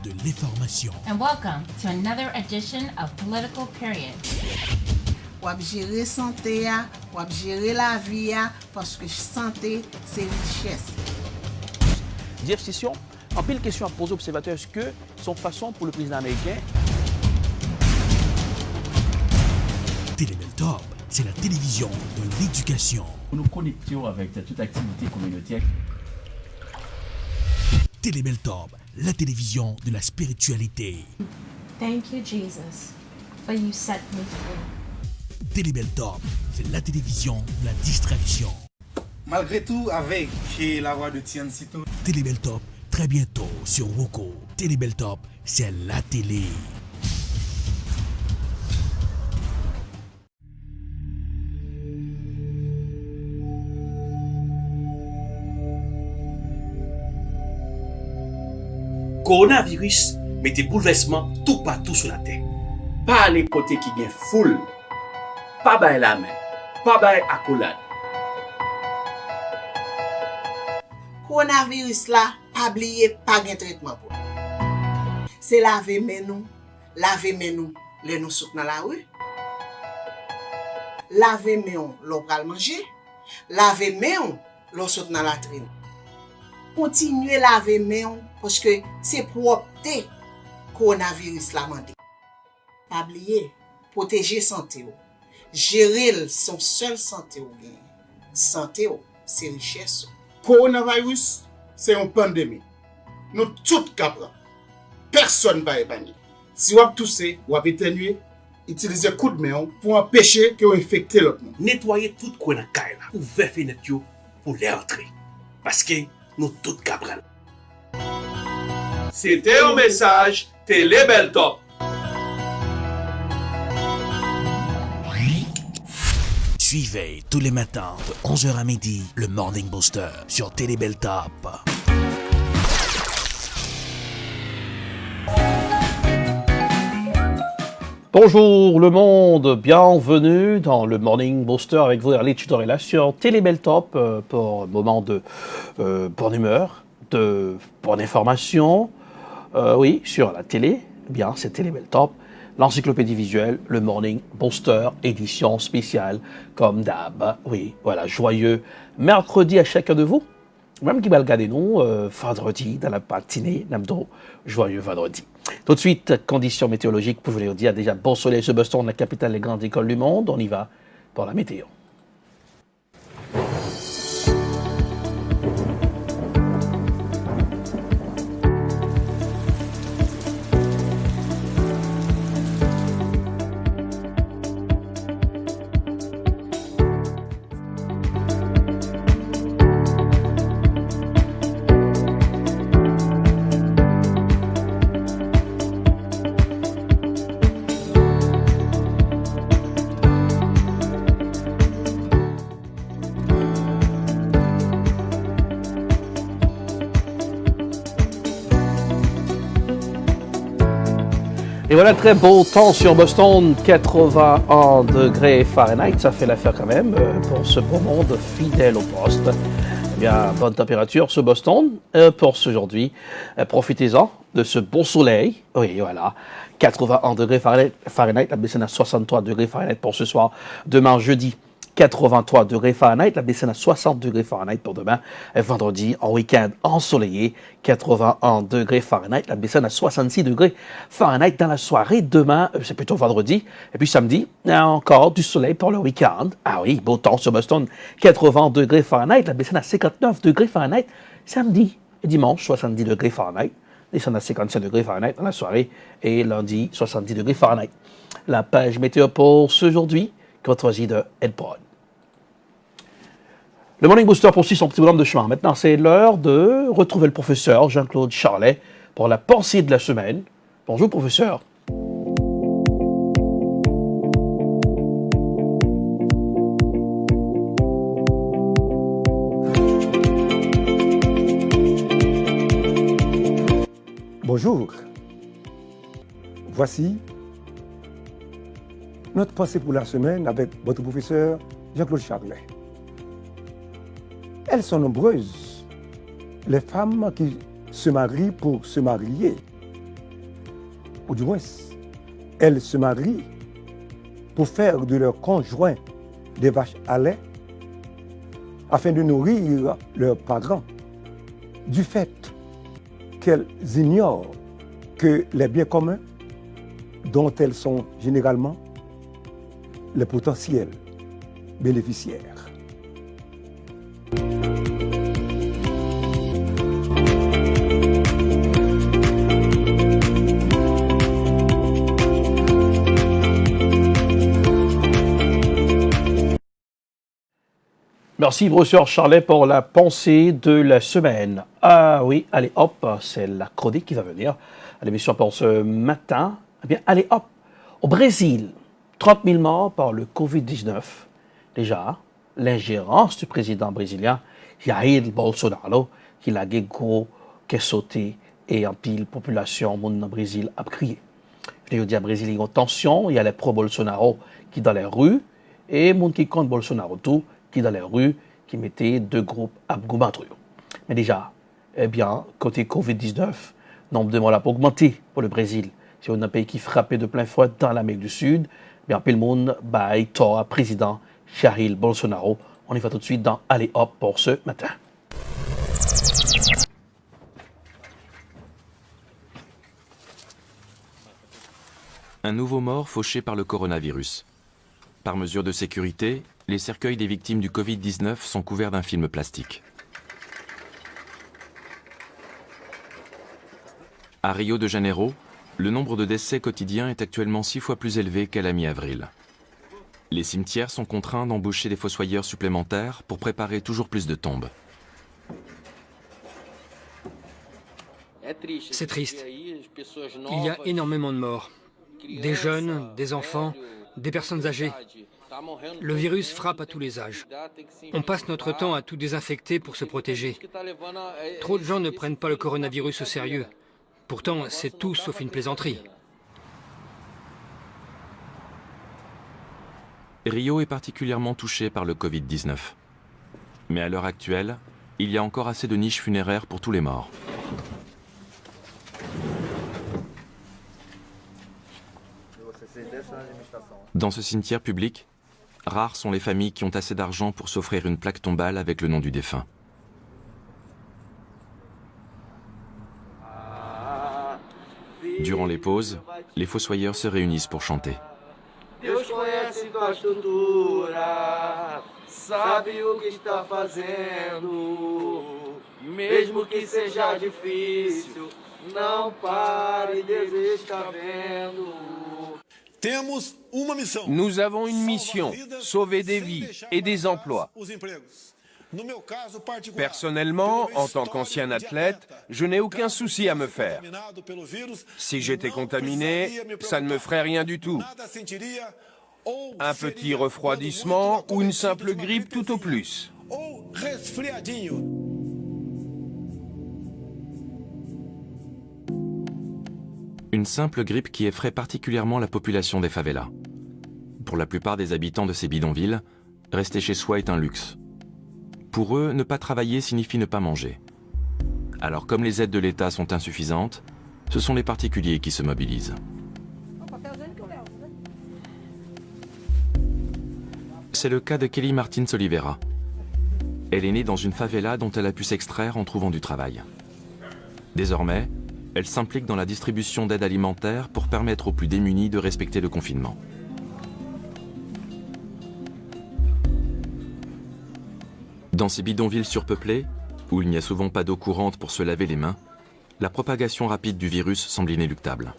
de l'information. And welcome to another edition of Political Period. Ou ap gérer santé, ou ap gérer la vie, parce que santé, c'est richesse. Jeff Sessions, en pile question à poser aux observateurs, est-ce que son façon pour le président américain? Télébel Top, c'est la télévision de l'éducation. Nous connections avec toute activité communautaire. Télébel Top, la télévision de la spiritualité. Thank you, Jesus, for you set me free. Télébel Top, c'est la télévision de la distraction. Malgré tout, avec la voix de Tian Sito. Télébel Top, très bientôt sur Roku. Télébel Top, c'est la télé. Coronavirus mettait bouleversement tout partout sur la terre. Pas les côtés qui viennent full, pas bail la main, pas bail accolade. Coronavirus là, pas oublier, pas de traitement pour. C'est laver main nous, les nous souk dans la rue. Laver main l'on pral manger, laver main l'on souk dans la latrine. Continuez laver main parce que c'est propreté coronavirus la mandé. Pas oublier, protéger santé ou. Gérer son seul santé ou bien. Santé ou, c'est richesse. Coronavirus, c'est une pandémie. Nous tous capables. Personne ne va épargner. Si vous avez toussé ou avez éternué, utilisez coup de main pour empêcher que vous infectez l'autre monde. Nettoyez tout coin dans la caille là, ouvrir fenêtre pour les entrer. Parce que nous tous capables. C'était un message Télébel Top. Suivez tous les matins de 11h à midi le Morning Booster sur Télébel Top. Bonjour le monde, bienvenue dans le Morning Booster avec vous, Erlich Dorella sur Télébel Top pour un moment de bonne humeur, de bonne information. Oui, sur la télé, eh bien c'est Télébel Top, l'encyclopédie visuelle, le Morning Booster, édition spéciale, comme d'hab. Oui, voilà, joyeux mercredi à chacun de vous. Même qui va regarder nous, vendredi, dans la matinée, n'amdo, joyeux vendredi. Tout de suite, conditions météorologiques, pour vous le dire, déjà bon soleil sur Boston, la capitale des grandes écoles du monde. On y va pour la météo. Et voilà, très beau temps sur Boston, 81 degrés Fahrenheit, ça fait l'affaire quand même pour ce beau monde fidèle au poste. Eh bien, bonne température sur Boston pour aujourd'hui. Profitez-en de ce beau soleil. Oui, voilà, 81 degrés Fahrenheit, la baisse à 63 degrés Fahrenheit pour ce soir. Demain, jeudi, 83 degrés Fahrenheit, la baisse à 60 degrés Fahrenheit pour demain. Vendredi, en week-end ensoleillé, 81 degrés Fahrenheit, la baisse à 66 degrés Fahrenheit dans la soirée. Demain, c'est plutôt vendredi. Et puis samedi, encore du soleil pour le week-end. Ah oui, beau temps sur Boston, 80 degrés Fahrenheit, la baisse à 59 degrés Fahrenheit. Samedi et dimanche, 70 degrés Fahrenheit, descend à 55 degrés Fahrenheit dans la soirée. Et lundi, 70 degrés Fahrenheit. La page météo pour ce aujourd'hui, courtoisie de EdPod. Le Morning Booster poursuit son petit bonhomme de chemin. Maintenant, c'est l'heure de retrouver le professeur Jean-Claude Charlet pour la pensée de la semaine. Bonjour, professeur. Bonjour. Voici notre pensée pour la semaine avec votre professeur Jean-Claude Charlet. Elles sont nombreuses, les femmes qui se marient pour se marier, ou du moins, elles se marient pour faire de leurs conjoints des vaches à lait afin de nourrir leurs parents, du fait qu'elles ignorent que les biens communs dont elles sont généralement les potentiels bénéficiaires. Merci, professeur Charlet, pour la pensée de la semaine. Ah oui, allez hop, c'est la chronique qui va venir à l'émission pour ce matin. Eh bien, allez hop, au Brésil, 30 000 morts par le Covid-19. Déjà, l'ingérence du président brésilien Jair Bolsonaro, qui a gros, qui a sauté et en pile population, monde dans le Brésil a crié. Je l'ai dit à Brésil, il y a une tension, il y a les pro-Bolsonaro qui dans les rues et monde qui contre Bolsonaro tout, qui dans les rues, qui mettaient deux groupes à combattre. Mais déjà, eh bien, côté Covid-19, le nombre de morts a augmenté pour le Brésil. C'est un pays qui frappait de plein fouet dans l'Amérique du Sud. Eh bien, le monde baille tort à président Jair Bolsonaro. On y va tout de suite dans Allez Hop pour ce matin. Un nouveau mort fauché par le coronavirus. Par mesure de sécurité, les cercueils des victimes du Covid-19 sont couverts d'un film plastique. À Rio de Janeiro, le nombre de décès quotidiens est actuellement 6 fois plus élevé qu'à la mi-avril. Les cimetières sont contraints d'embaucher des fossoyeurs supplémentaires pour préparer toujours plus de tombes. C'est triste. Il y a énormément de morts. Des jeunes, des enfants, des personnes âgées. Le virus frappe à tous les âges. On passe notre temps à tout désinfecter pour se protéger. Trop de gens ne prennent pas le coronavirus au sérieux. Pourtant, c'est tout sauf une plaisanterie. Rio est particulièrement touché par le Covid-19. Mais à l'heure actuelle, il y a encore assez de niches funéraires pour tous les morts. Dans ce cimetière public, rares sont les familles qui ont assez d'argent pour s'offrir une plaque tombale avec le nom du défunt. Durant les pauses, les fossoyeurs se réunissent pour chanter. Deus conhece tua estrutura, sabe o que está fazendo, mesmo que seja difícil, não pare, Deus está vendo. Nous avons une mission, sauver des vies et des emplois. Personnellement, en tant qu'ancien athlète, je n'ai aucun souci à me faire. Si j'étais contaminé, ça ne me ferait rien du tout. Un petit refroidissement ou une simple grippe tout au plus. Une simple grippe qui effraie particulièrement la population des favelas. Pour la plupart des habitants de ces bidonvilles, rester chez soi est un luxe. Pour eux, ne pas travailler signifie ne pas manger. Alors comme les aides de l'État sont insuffisantes, ce sont les particuliers qui se mobilisent. C'est le cas de Kelly Martins Oliveira. Elle est née dans une favela dont elle a pu s'extraire en trouvant du travail. Désormais, elle s'implique dans la distribution d'aide alimentaire pour permettre aux plus démunis de respecter le confinement. Dans ces bidonvilles surpeuplées, où il n'y a souvent pas d'eau courante pour se laver les mains, la propagation rapide du virus semble inéluctable.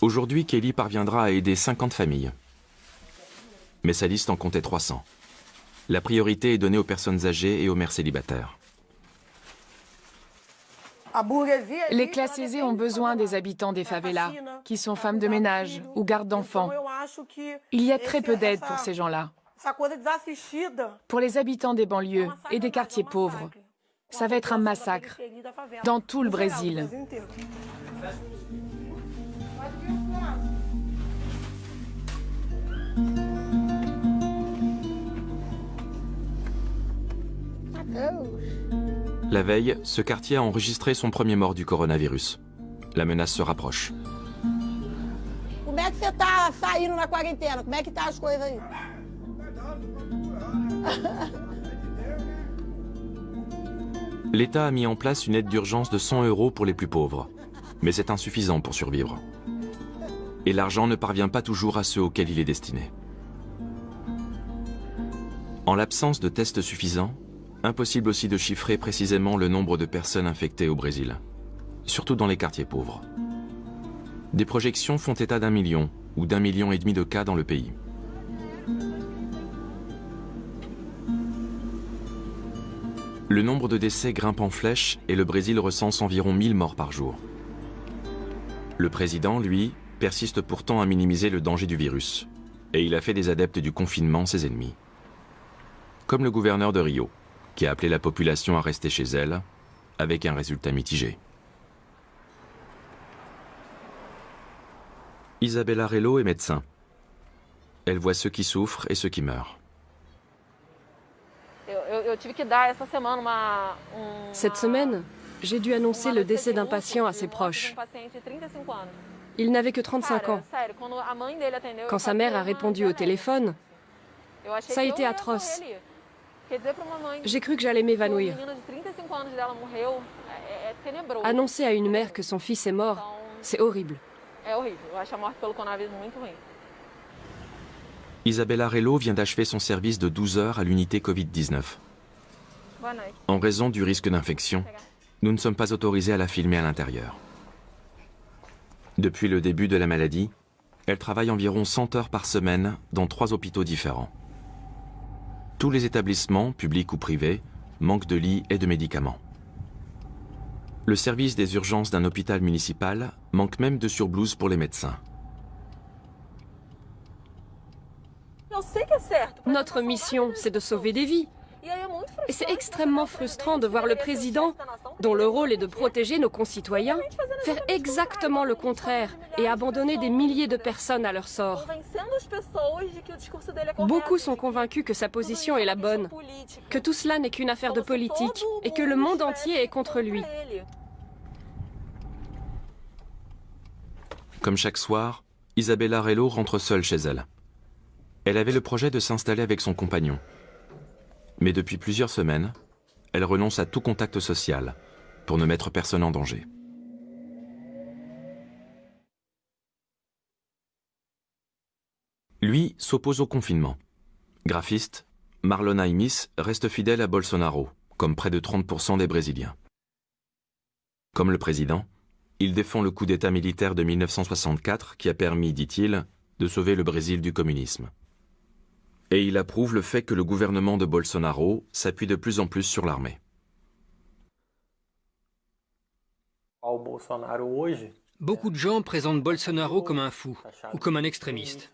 Aujourd'hui, Kelly parviendra à aider 50 familles. Mais sa liste en comptait 300. La priorité est donnée aux personnes âgées et aux mères célibataires. Les classes aisées ont besoin des habitants des favelas, qui sont femmes de ménage ou gardes d'enfants. Il y a très peu d'aide pour ces gens-là. Pour les habitants des banlieues et des quartiers pauvres, ça va être un massacre dans tout le Brésil. La veille, ce quartier a enregistré son premier mort du coronavirus. La menace se rapproche. Como é que você tá saindo na quarentena? Como é que tá as coisas aí? L'État a mis en place une aide d'urgence de 100 € pour les plus pauvres. Mais c'est insuffisant pour survivre. Et l'argent ne parvient pas toujours à ceux auxquels il est destiné. En l'absence de tests suffisants, impossible aussi de chiffrer précisément le nombre de personnes infectées au Brésil, surtout dans les quartiers pauvres. Des projections font état d'1 million ou d'1,5 million de cas dans le pays. Le nombre de décès grimpe en flèche et le Brésil recense environ 1000 morts par jour. Le président, lui, persiste pourtant à minimiser le danger du virus. Et il a fait des adeptes du confinement ses ennemis. Comme le gouverneur de Rio, qui a appelé la population à rester chez elle, avec un résultat mitigé. Isabella Rello est médecin. Elle voit ceux qui souffrent et ceux qui meurent. Cette semaine, j'ai dû annoncer le décès d'un patient à ses proches. Il n'avait que 35 ans. Quand sa mère a répondu au téléphone, ça a été atroce. J'ai cru que j'allais m'évanouir. Annoncer à une mère que son fils est mort, c'est horrible. Isabella Rello vient d'achever son service de 12 heures à l'unité Covid-19. En raison du risque d'infection, nous ne sommes pas autorisés à la filmer à l'intérieur. Depuis le début de la maladie, elle travaille environ 100 heures par semaine dans 3 hôpitaux différents. Tous les établissements, publics ou privés, manquent de lits et de médicaments. Le service des urgences d'un hôpital municipal manque même de surblouses pour les médecins. Notre mission, c'est de sauver des vies. Et c'est extrêmement frustrant de voir le président, dont le rôle est de protéger nos concitoyens, faire exactement le contraire et abandonner des milliers de personnes à leur sort. Beaucoup sont convaincus que sa position est la bonne, que tout cela n'est qu'une affaire de politique et que le monde entier est contre lui. Comme chaque soir, Isabella Rello rentre seule chez elle. Elle avait le projet de s'installer avec son compagnon. Mais depuis plusieurs semaines, elle renonce à tout contact social pour ne mettre personne en danger. Lui s'oppose au confinement. Graphiste, Marlon Aimis reste fidèle à Bolsonaro, comme près de 30% des Brésiliens. Comme le président, il défend le coup d'État militaire de 1964 qui a permis, dit-il, de sauver le Brésil du communisme. Et il approuve le fait que le gouvernement de Bolsonaro s'appuie de plus en plus sur l'armée. Beaucoup de gens présentent Bolsonaro comme un fou ou comme un extrémiste.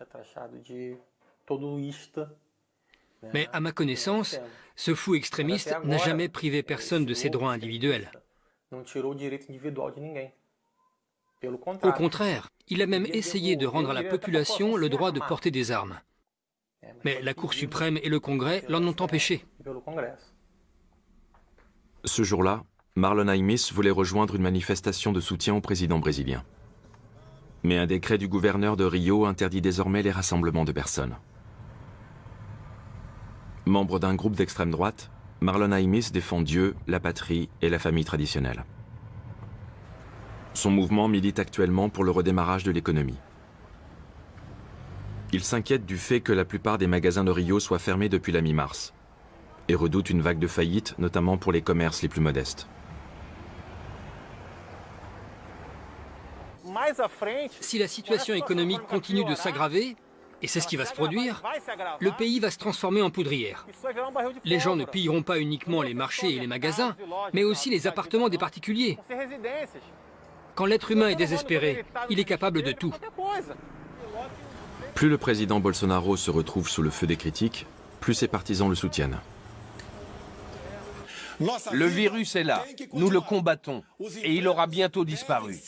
Mais à ma connaissance, ce fou extrémiste n'a jamais privé personne de ses droits individuels. Au contraire, il a même essayé de rendre à la population le droit de porter des armes. Mais la Cour suprême et le Congrès l'en ont empêché. Ce jour-là, Marlon Aimis voulait rejoindre une manifestation de soutien au président brésilien. Mais un décret du gouverneur de Rio interdit désormais les rassemblements de personnes. Membre d'un groupe d'extrême droite, Marlon Aimis défend Dieu, la patrie et la famille traditionnelle. Son mouvement milite actuellement pour le redémarrage de l'économie. Il s'inquiète du fait que la plupart des magasins de Rio soient fermés depuis la mi-mars et redoute une vague de faillites, notamment pour les commerces les plus modestes. Si la situation économique continue de s'aggraver, et c'est ce qui va se produire, le pays va se transformer en poudrière. Les gens ne pilleront pas uniquement les marchés et les magasins, mais aussi les appartements des particuliers. Quand l'être humain est désespéré, il est capable de tout. Plus le président Bolsonaro se retrouve sous le feu des critiques, plus ses partisans le soutiennent. Le virus est là, nous le combattons, et il aura bientôt disparu.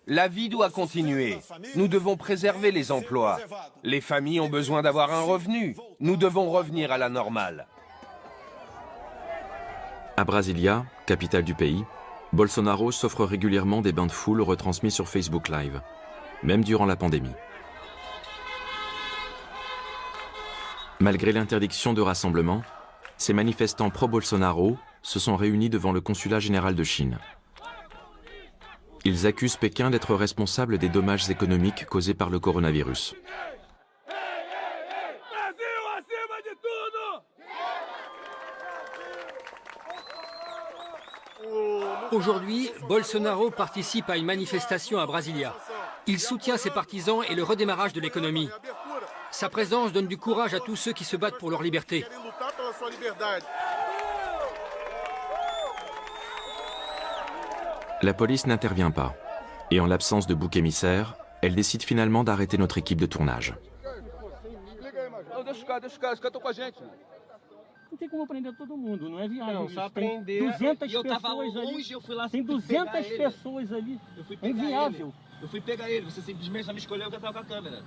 La vie doit continuer, nous devons préserver les emplois. Les familles ont besoin d'avoir un revenu, nous devons revenir à la normale. À Brasilia, capitale du pays, Bolsonaro s'offre régulièrement des bains de foule retransmis sur Facebook Live, même durant la pandémie. Malgré l'interdiction de rassemblement, ces manifestants pro-Bolsonaro se sont réunis devant le consulat général de Chine. Ils accusent Pékin d'être responsable des dommages économiques causés par le coronavirus. Aujourd'hui, Bolsonaro participe à une manifestation à Brasilia. Il soutient ses partisans et le redémarrage de l'économie. Sa présence donne du courage à tous ceux qui se battent pour leur liberté. La police n'intervient pas. Et en l'absence de bouc émissaire, elle décide finalement d'arrêter notre équipe de tournage. Não tem como prender todo mundo, não é viagem. Não, só prender. 200 pessoas ali. Eu fui lá tem 200 pessoas ali. É inviável. Eu fui pegar ele, você simplesmente só me escolheu porque eu tava com a câmera.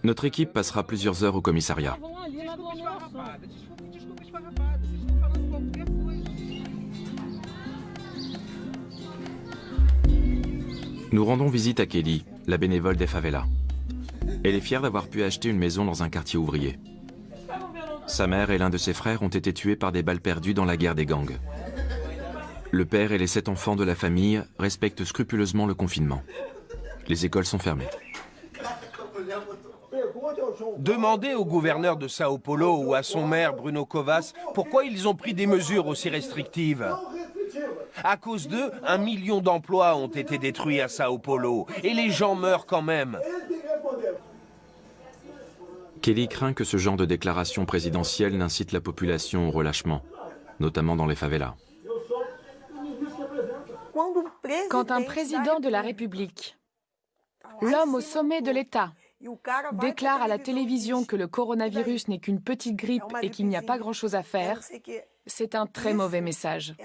Notre équipe passera plusieurs heures au commissariat. Desculpa esfarrapada, vocês estão falando qualquer coisa. Nous rendons visite à Kelly, la bénévole des favelas. Elle est fière d'avoir pu acheter une maison dans un quartier ouvrier. Sa mère et l'un de ses frères ont été tués par des balles perdues dans la guerre des gangs. Le père et les 7 enfants de la famille respectent scrupuleusement le confinement. Les écoles sont fermées. Demandez au gouverneur de Sao Paulo ou à son maire Bruno Covas pourquoi ils ont pris des mesures aussi restrictives. À cause d'eux, 1 million d'emplois ont été détruits à Sao Paulo et les gens meurent quand même. Kelly craint que ce genre de déclaration présidentielle n'incite la population au relâchement, notamment dans les favelas. Quand un président de la République, l'homme au sommet de l'État, déclare à la télévision que le coronavirus n'est qu'une petite grippe et qu'il n'y a pas grand-chose à faire, c'est un très mauvais message.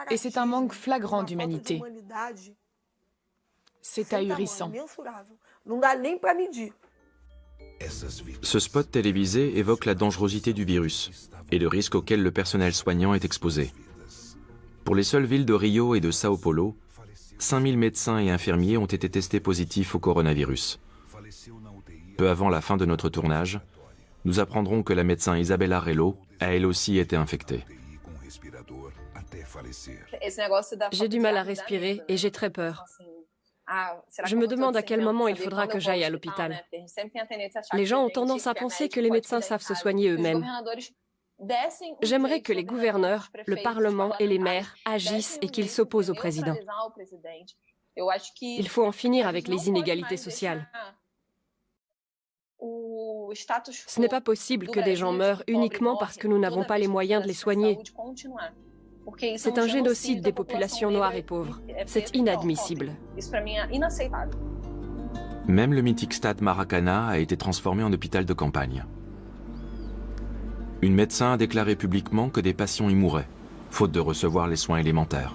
Et c'est un manque flagrant d'humanité. C'est ahurissant. Ce spot télévisé évoque la dangerosité du virus et le risque auquel le personnel soignant est exposé. Pour les seules villes de Rio et de Sao Paulo, 5000 médecins et infirmiers ont été testés positifs au coronavirus. Peu avant la fin de notre tournage, nous apprendrons que la médecin Isabella Rello a elle aussi été infectée. J'ai du mal à respirer et j'ai très peur. Je me demande à quel moment il faudra que j'aille à l'hôpital. Les gens ont tendance à penser que les médecins savent se soigner eux-mêmes. J'aimerais que les gouverneurs, le Parlement et les maires agissent et qu'ils s'opposent au président. Il faut en finir avec les inégalités sociales. Ce n'est pas possible que des gens meurent uniquement parce que nous n'avons pas les moyens de les soigner. C'est un génocide des populations noires et pauvres. C'est inadmissible. Même le mythique stade Maracana a été transformé en hôpital de campagne. Une médecin a déclaré publiquement que des patients y mouraient, faute de recevoir les soins élémentaires.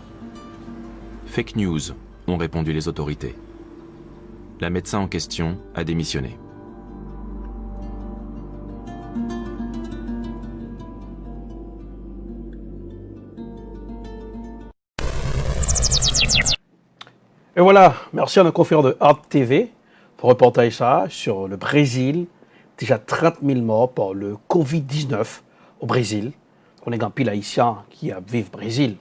Fake news, ont répondu les autorités. La médecin en question a démissionné. Et voilà, merci à nos confrères de Art TV pour reporter ça sur le Brésil. Déjà 30 000 morts par le Covid-19 au Brésil. On est un pile haïtien qui a vécu au Brésil.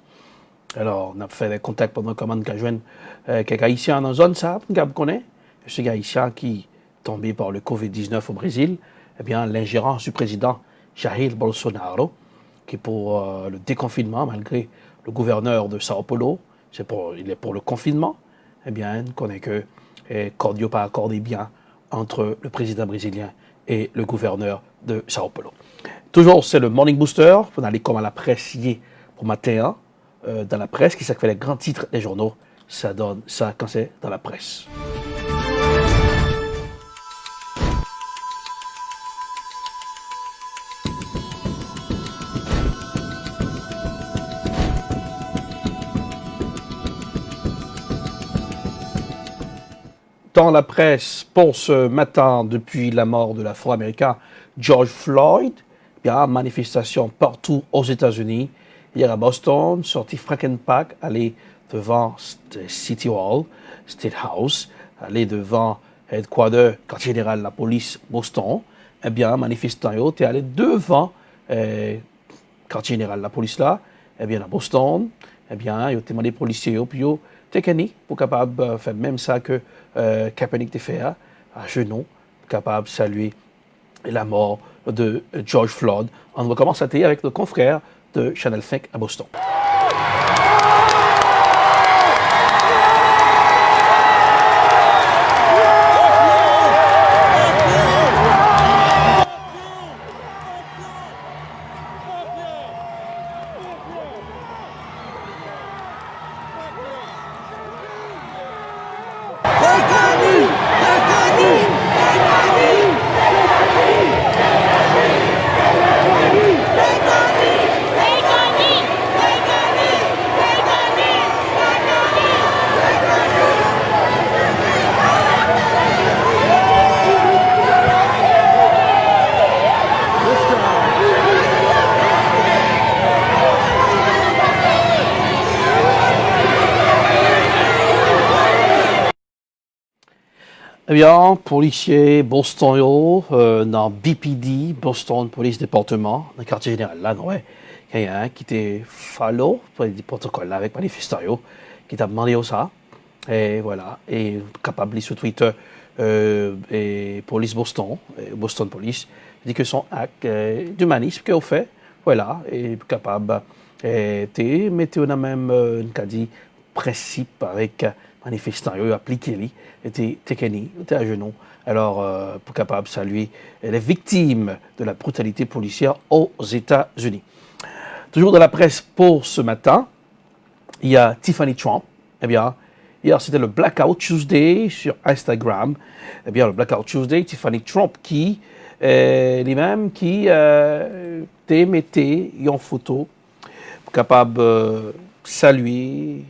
Alors, on a fait des contacts pendant comment on a joint quelques haïtiens dans la zone, ça, on connaît. Ce haïtien qui est tombé par le Covid-19 au Brésil, eh bien, l'ingérence du président Jair Bolsonaro, qui est pour le déconfinement, malgré le gouverneur de Sao Paulo, il est pour le confinement. Eh bien, on connaît que Cordio pas accordé bien entre le président brésilien et le gouverneur de Sao Paulo. Toujours, c'est le Morning Booster. On allait comme à la presse hier pour matin, dans la presse, qui fait les grands titres des journaux. Ça donne ça quand c'est dans la presse. Dans la presse, pour ce matin, depuis la mort de l'Afro-Américain George Floyd, il y a manifestation partout aux États-Unis hier à Boston, sorti Franklin Park, aller devant City Hall, State House, aller devant Headquarter, quartier général de la police Boston. Eh bien, manifestant, tu es allé devant quartier général de la police là, eh bien, à Boston, eh bien, ils ont demandé aux policiers, puis ils ont pour capable faire même ça que Kaepernick t'a fait à genoux, capable de saluer la mort de George Floyd. On va commencer avec le confrère de Channel 5 à Boston. Eh bien, policiers Boston, dans BPD, Boston Police Département, dans le quartier général, là, non, ouais, il y a un qui était follow pour les protocoles là, avec manifestants, qui t'a demandé ça. Et voilà, et capable sur Twitter, et police Boston, Boston Police, dit que son acte d'humanisme qu'il a fait, voilà, et capable, et mettez on a même une dit principe avec manifestants, il a appliqué lui, était à genoux. Alors, pour capable de saluer les victimes de la brutalité policière aux États-Unis. Toujours dans la presse pour ce matin, il y a Tiffany Trump. Eh bien, hier c'était le Blackout Tuesday sur Instagram. Eh bien, le Blackout Tuesday, Tiffany Trump qui, lui-même, qui mettait en photo pour capable saluer.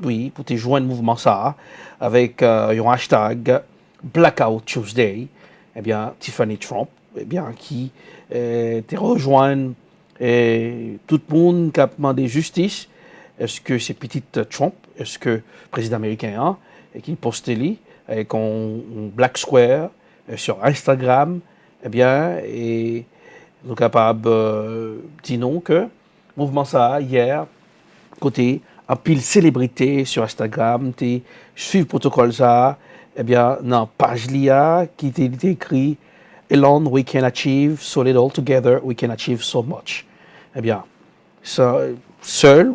Oui, pour te joindre mouvement ça, avec un hashtag Blackout Tuesday, eh bien, Tiffany Trump, eh bien, qui te rejoint tout le monde qui a demandé justice. Est-ce que c'est petite Trump? Est-ce que le président américain qui postait lui avec un Black Square sur Instagram, eh bien, et nous capables dire non que mouvement ça hier, côté en pile célébrité sur Instagram, tu suis le protocole ça, eh bien, dans page l'IA qui était écrit Alone we can achieve so little, together we can achieve so much. Eh bien, ça, seul,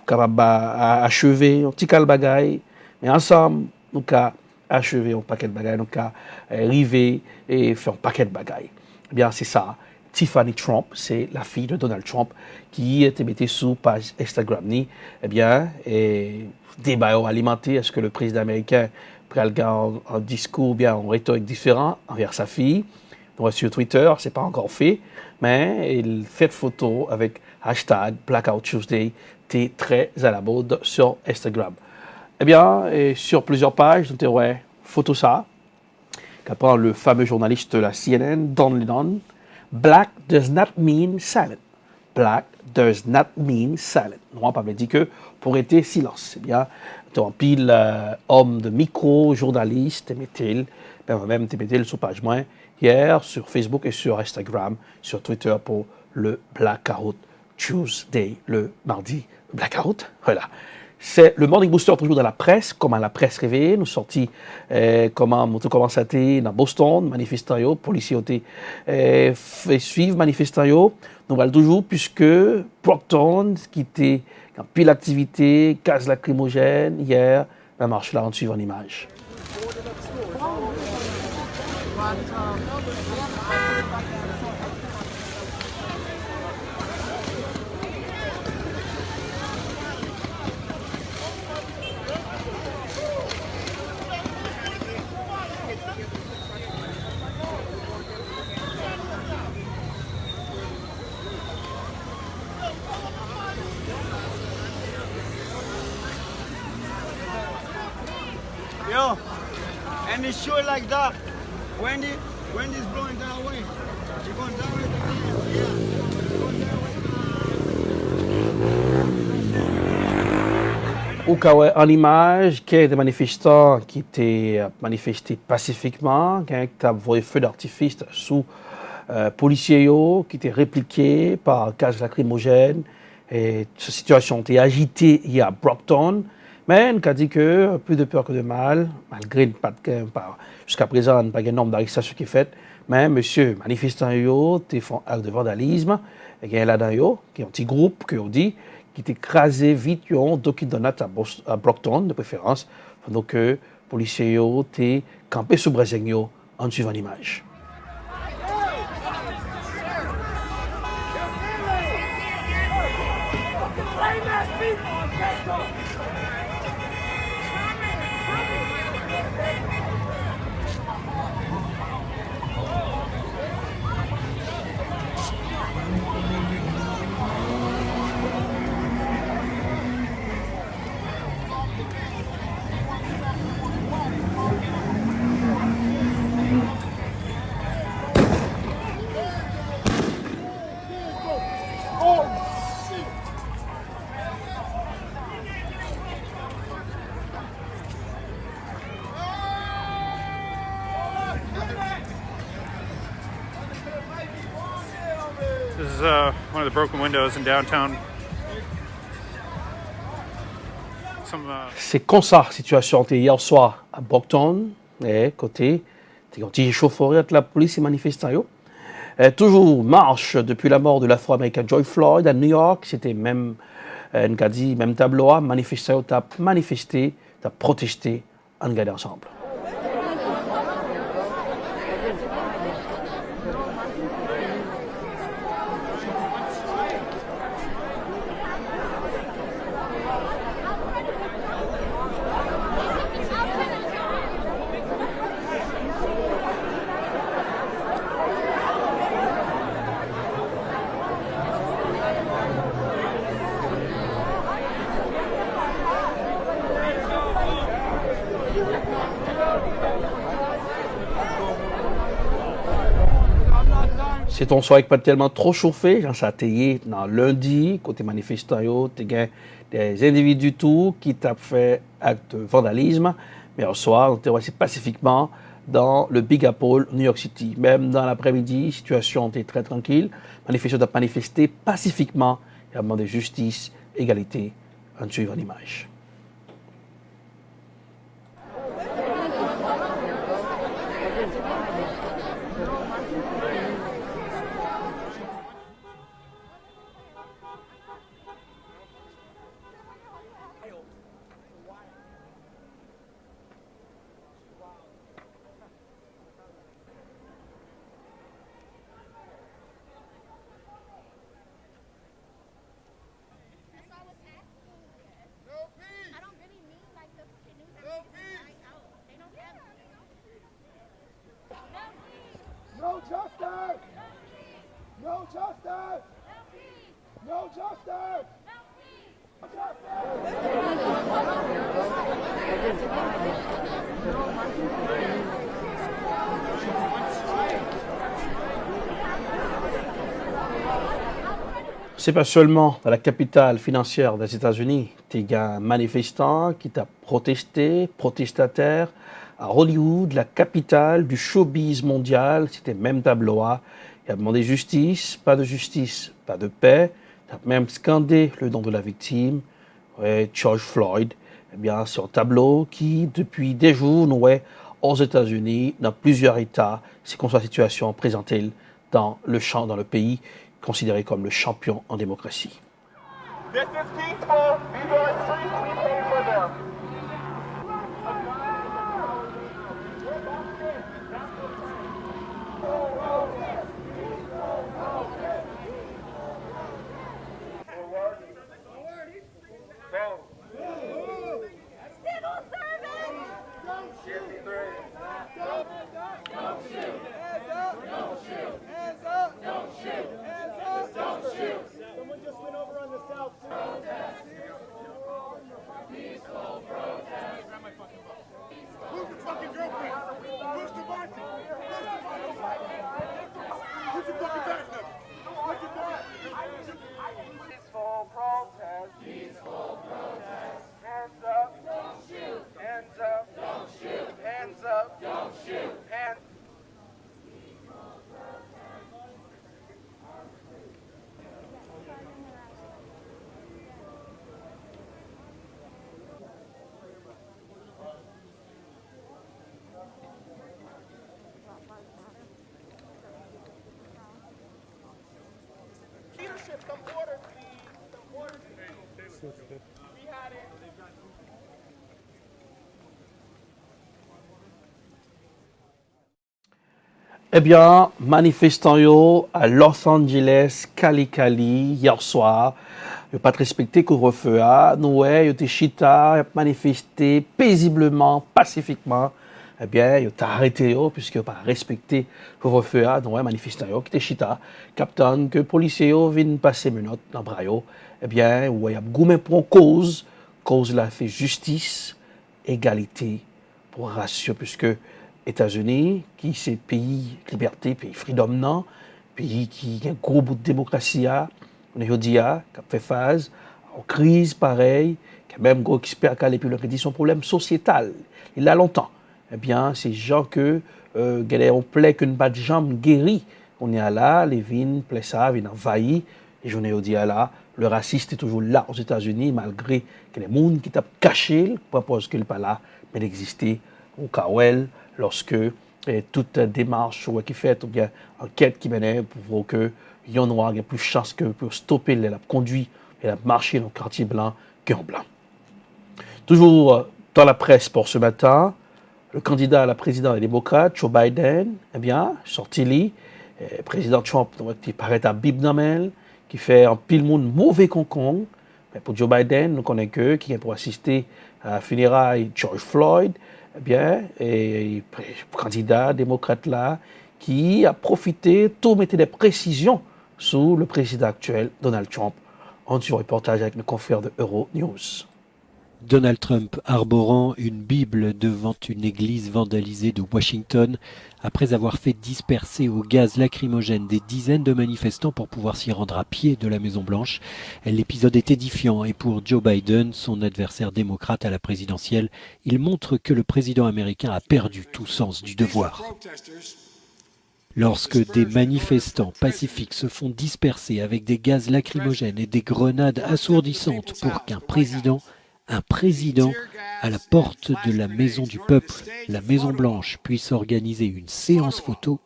capable d'achever un petit bagaille, mais ensemble, nous avons achevé un paquet de bagaille, nous avons arrivé et fait un paquet de bagaille. Eh bien, c'est ça. Tiffany Trump, c'est la fille de Donald Trump qui était mettée sous page Instagram. Eh bien, débat alimenté, est-ce que le président américain prend un discours bien en rhétorique différent envers sa fille? Donc, sur Twitter, c'est pas encore fait, mais il fait de photos avec hashtag Blackout Tuesday, t'es très à la mode sur Instagram. Eh bien, et sur plusieurs pages, nous avons photo ça, qu'après le fameux journaliste de la CNN, Don Lemon. Black does not mean silent. Black does not mean silent. On n'a pas dit que pour être silence. Eh bien, tu as un pile homme de micro, journaliste, mettez-le, même mettez-le sur page moins hier sur Facebook et sur Instagram, sur Twitter pour le Blackout Tuesday, le mardi Blackout. Voilà. C'est le Morning Booster toujours dans la presse, comment la presse réveillée, nous sortis comment ça a été dans Boston, manifestants, policiers ont fait suivre manifestants, nous allons toujours puisque Brockton qui était en pile d'activité, gaz lacrymogène hier, la marche là on suit en image. Yo, and it's sure like that. Wind is blowing that way. You're going down with the wind. Yeah. You're going that way. Au cas où, en image, qu'il y a des manifestants qui étaient manifestés pacifiquement, qui avaient feu d'artifice sous policiers qui étaient répliqués par gaz lacrymogène. Et cette situation était agitée hier à Brockton. Mais on a dit que plus de peur que de mal, malgré jusqu'à présent, pas de nombre d'arrestations qui est fait. Mais monsieur, manifestants qui font acte de vandalisme, et il y a là-dedans qui est un petit groupe qui ont dit qui est écrasé vite qui donne à Brockton de préférence, pendant que les policiers étaient campés sous Brésil en suivant l'image. This is one of the broken windows in downtown. C'est comme ça, la situation était hier soir à Brockton, et côté, il y a un petit chauffeur de la police et manifestants. Toujours marche depuis la mort de l'Afro-Américain George Floyd à New York, c'était même, même tableau, manifestants ont manifesté, ont protesté, en regardant ensemble. C'est un soir qui pas tellement trop chauffé, j'en sais dans lundi, côté manifestant, il y a des individus qui ont fait acte de vandalisme, mais au soir, on était pacifiquement dans le Big Apple, New York City. Même dans l'après-midi, la situation était très tranquille. Les manifestants ont manifesté pacifiquement et ont demandé justice, égalité, en suivant l'image. No justice! No justice! No justice! C'est pas seulement dans la capitale financière des États-Unis, il y a un manifestant qui a protesté, protestataire, à Hollywood, la capitale du showbiz mondial, c'était même tableau. Il a demandé justice, pas de paix. Il a même scandé le nom de la victime, George Floyd. Eh bien, c'est un tableau qui, depuis des jours, nous est aux États-Unis, dans plusieurs États. C'est comme ça la situation présentée dans le pays, considéré comme le champion en démocratie. This is peaceful. These are streets we pay for them. Someone just went over on the south. Protest. Peaceful protest. Eh bien, manifestants yo à Los Angeles, Cali, hier soir, yo pas respecté couvre-feu à, nous yo te chita, manifesté paisiblement, pacifiquement. Eh bien, yo t'a arrêté yo puisque yo pas respecté couvre-feu à, nous manifestants yo qui te chita, captain que policiers yo viennent passer menottes dans bras yo. Eh bien, ouais, y a goumé pour cause la fait justice, égalité pour ratio puisque États-Unis, qui c'est pays liberté, pays freedom non, pays qui a un gros bout de démocratie, on est dit qui a fait phase, en crise pareil, qui a même gros expert qui a les dit son problème sociétal. Il a longtemps. Eh bien, c'est gens que on plaît qu'une batte de jambe guérie. On est là, les vignes, plaît ça, viennent envahir. Et je ne dis là, le raciste est toujours là aux États-Unis, malgré que les gens qui t'a caché, pas parce qu'il n'est pas là, mais il existait au Kawel, lorsque toute démarche qui fait, ou bien enquête qui menait pour que les noirs aient plus de chance que pour stopper la conduite et la marcher dans le quartier blanc qu'en blanc. Toujours dans la presse pour ce matin, le candidat à la présidence des démocrates, Joe Biden, eh bien, sorti lui, président Trump, qui paraît à Bib Namel, qui fait un pile monde mauvais concombre. Pour Joe Biden, nous connaissons que qui est pour assister à la funéraille George Floyd, eh bien, et candidat démocrate là, qui a profité, tout mettait des précisions sur le président actuel, Donald Trump. On suit un reportage avec nos confrères de Euronews. Donald Trump arborant une Bible devant une église vandalisée de Washington après avoir fait disperser au gaz lacrymogène des dizaines de manifestants pour pouvoir s'y rendre à pied de la Maison-Blanche. L'épisode est édifiant et pour Joe Biden, son adversaire démocrate à la présidentielle, il montre que le président américain a perdu tout sens du devoir. Lorsque des manifestants pacifiques se font disperser avec des gaz lacrymogènes et des grenades assourdissantes pour qu'un président à la porte de la maison du peuple, la Maison Blanche, puisse organiser une séance photo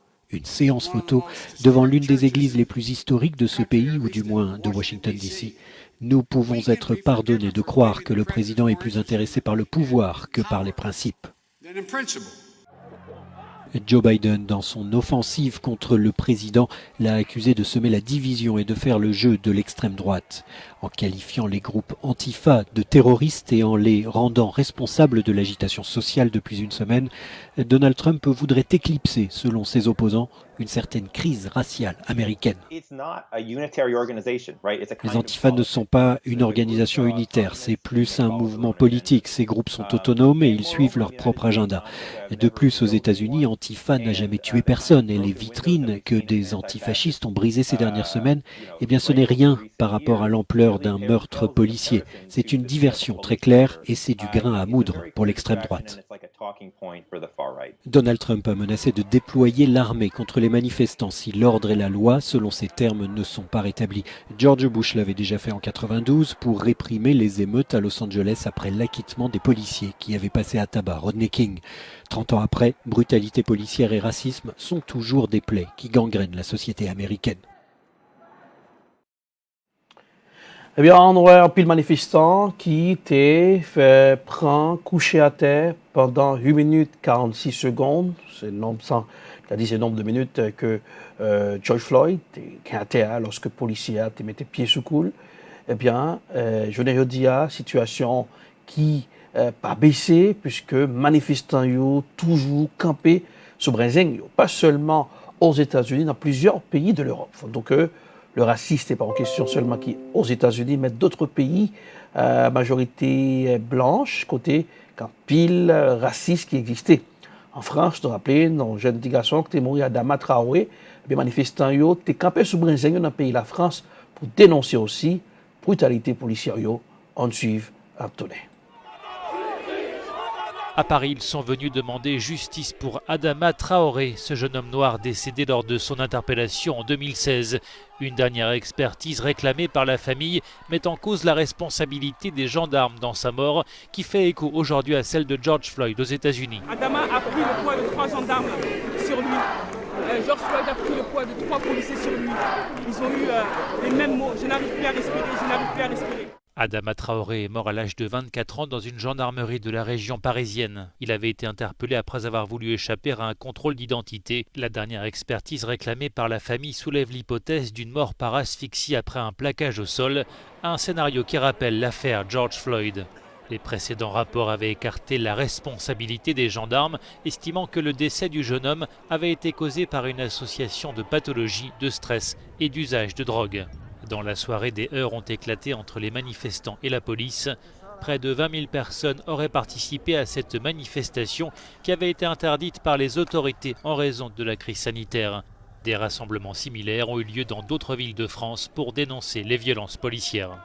devant l'une des églises les plus historiques de ce pays, ou du moins de Washington DC. Nous pouvons être pardonnés de croire que le président est plus intéressé par le pouvoir que par les principes. Joe Biden, dans son offensive contre le président, l'a accusé de semer la division et de faire le jeu de l'extrême droite. En qualifiant les groupes Antifa de terroristes et en les rendant responsables de l'agitation sociale depuis une semaine, Donald Trump voudrait éclipser, selon ses opposants, une certaine crise raciale américaine. Les Antifa ne sont pas une organisation unitaire, c'est plus un mouvement politique. Ces groupes sont autonomes et ils suivent leur propre agenda. De plus, aux États-Unis, Antifa n'a jamais tué personne et les vitrines que des antifascistes ont brisées ces dernières semaines, eh bien ce n'est rien par rapport à l'ampleur d'un meurtre policier. C'est une diversion très claire et c'est du grain à moudre pour l'extrême droite. Donald Trump a menacé de déployer l'armée contre les manifestants si l'ordre et la loi, selon ses termes, ne sont pas rétablis. George Bush l'avait déjà fait en 92 pour réprimer les émeutes à Los Angeles après l'acquittement des policiers qui avaient passé à tabac Rodney King. 30 ans après, brutalité policière et racisme sont toujours des plaies qui gangrènent la société américaine. Eh bien, on aurait un pile manifestant qui était fait prendre, couché à terre pendant 8 minutes 46 secondes. C'est le nombre, qui a dit c'est le nombre de minutes que George Floyd qui est à terre lorsque le policier a mis les pieds sous coule. Eh bien, je n'ai dit à situation qui pas baissé puisque manifestants ont toujours campé sur Brésil, pas seulement aux États-Unis, dans plusieurs pays de l'Europe. Donc, le racisme n'est pas en question seulement qui aux États-Unis, mais d'autres pays, majorité blanche, côté qu'un pile raciste qui existait. En France, je te rappelle, dans une jeune garçon qui est mort à Adama Traoré, les manifestants étaient campés sous Brésil dans le pays de la France pour dénoncer aussi brutalité policière. On suit un tonnet. À Paris, ils sont venus demander justice pour Adama Traoré, ce jeune homme noir décédé lors de son interpellation en 2016. Une dernière expertise réclamée par la famille met en cause la responsabilité des gendarmes dans sa mort, qui fait écho aujourd'hui à celle de George Floyd aux États-Unis. Adama a pris le poids de 3 gendarmes sur lui. George Floyd a pris le poids de 3 policiers sur lui. Ils ont eu les mêmes mots. Je n'arrive plus à respirer, je n'arrive plus à respirer. Adama Traoré est mort à l'âge de 24 ans dans une gendarmerie de la région parisienne. Il avait été interpellé après avoir voulu échapper à un contrôle d'identité. La dernière expertise réclamée par la famille soulève l'hypothèse d'une mort par asphyxie après un plaquage au sol, un scénario qui rappelle l'affaire George Floyd. Les précédents rapports avaient écarté la responsabilité des gendarmes, estimant que le décès du jeune homme avait été causé par une association de pathologies, de stress et d'usage de drogue. Dans la soirée, des heurts ont éclaté entre les manifestants et la police. Près de 20 000 personnes auraient participé à cette manifestation qui avait été interdite par les autorités en raison de la crise sanitaire. Des rassemblements similaires ont eu lieu dans d'autres villes de France pour dénoncer les violences policières.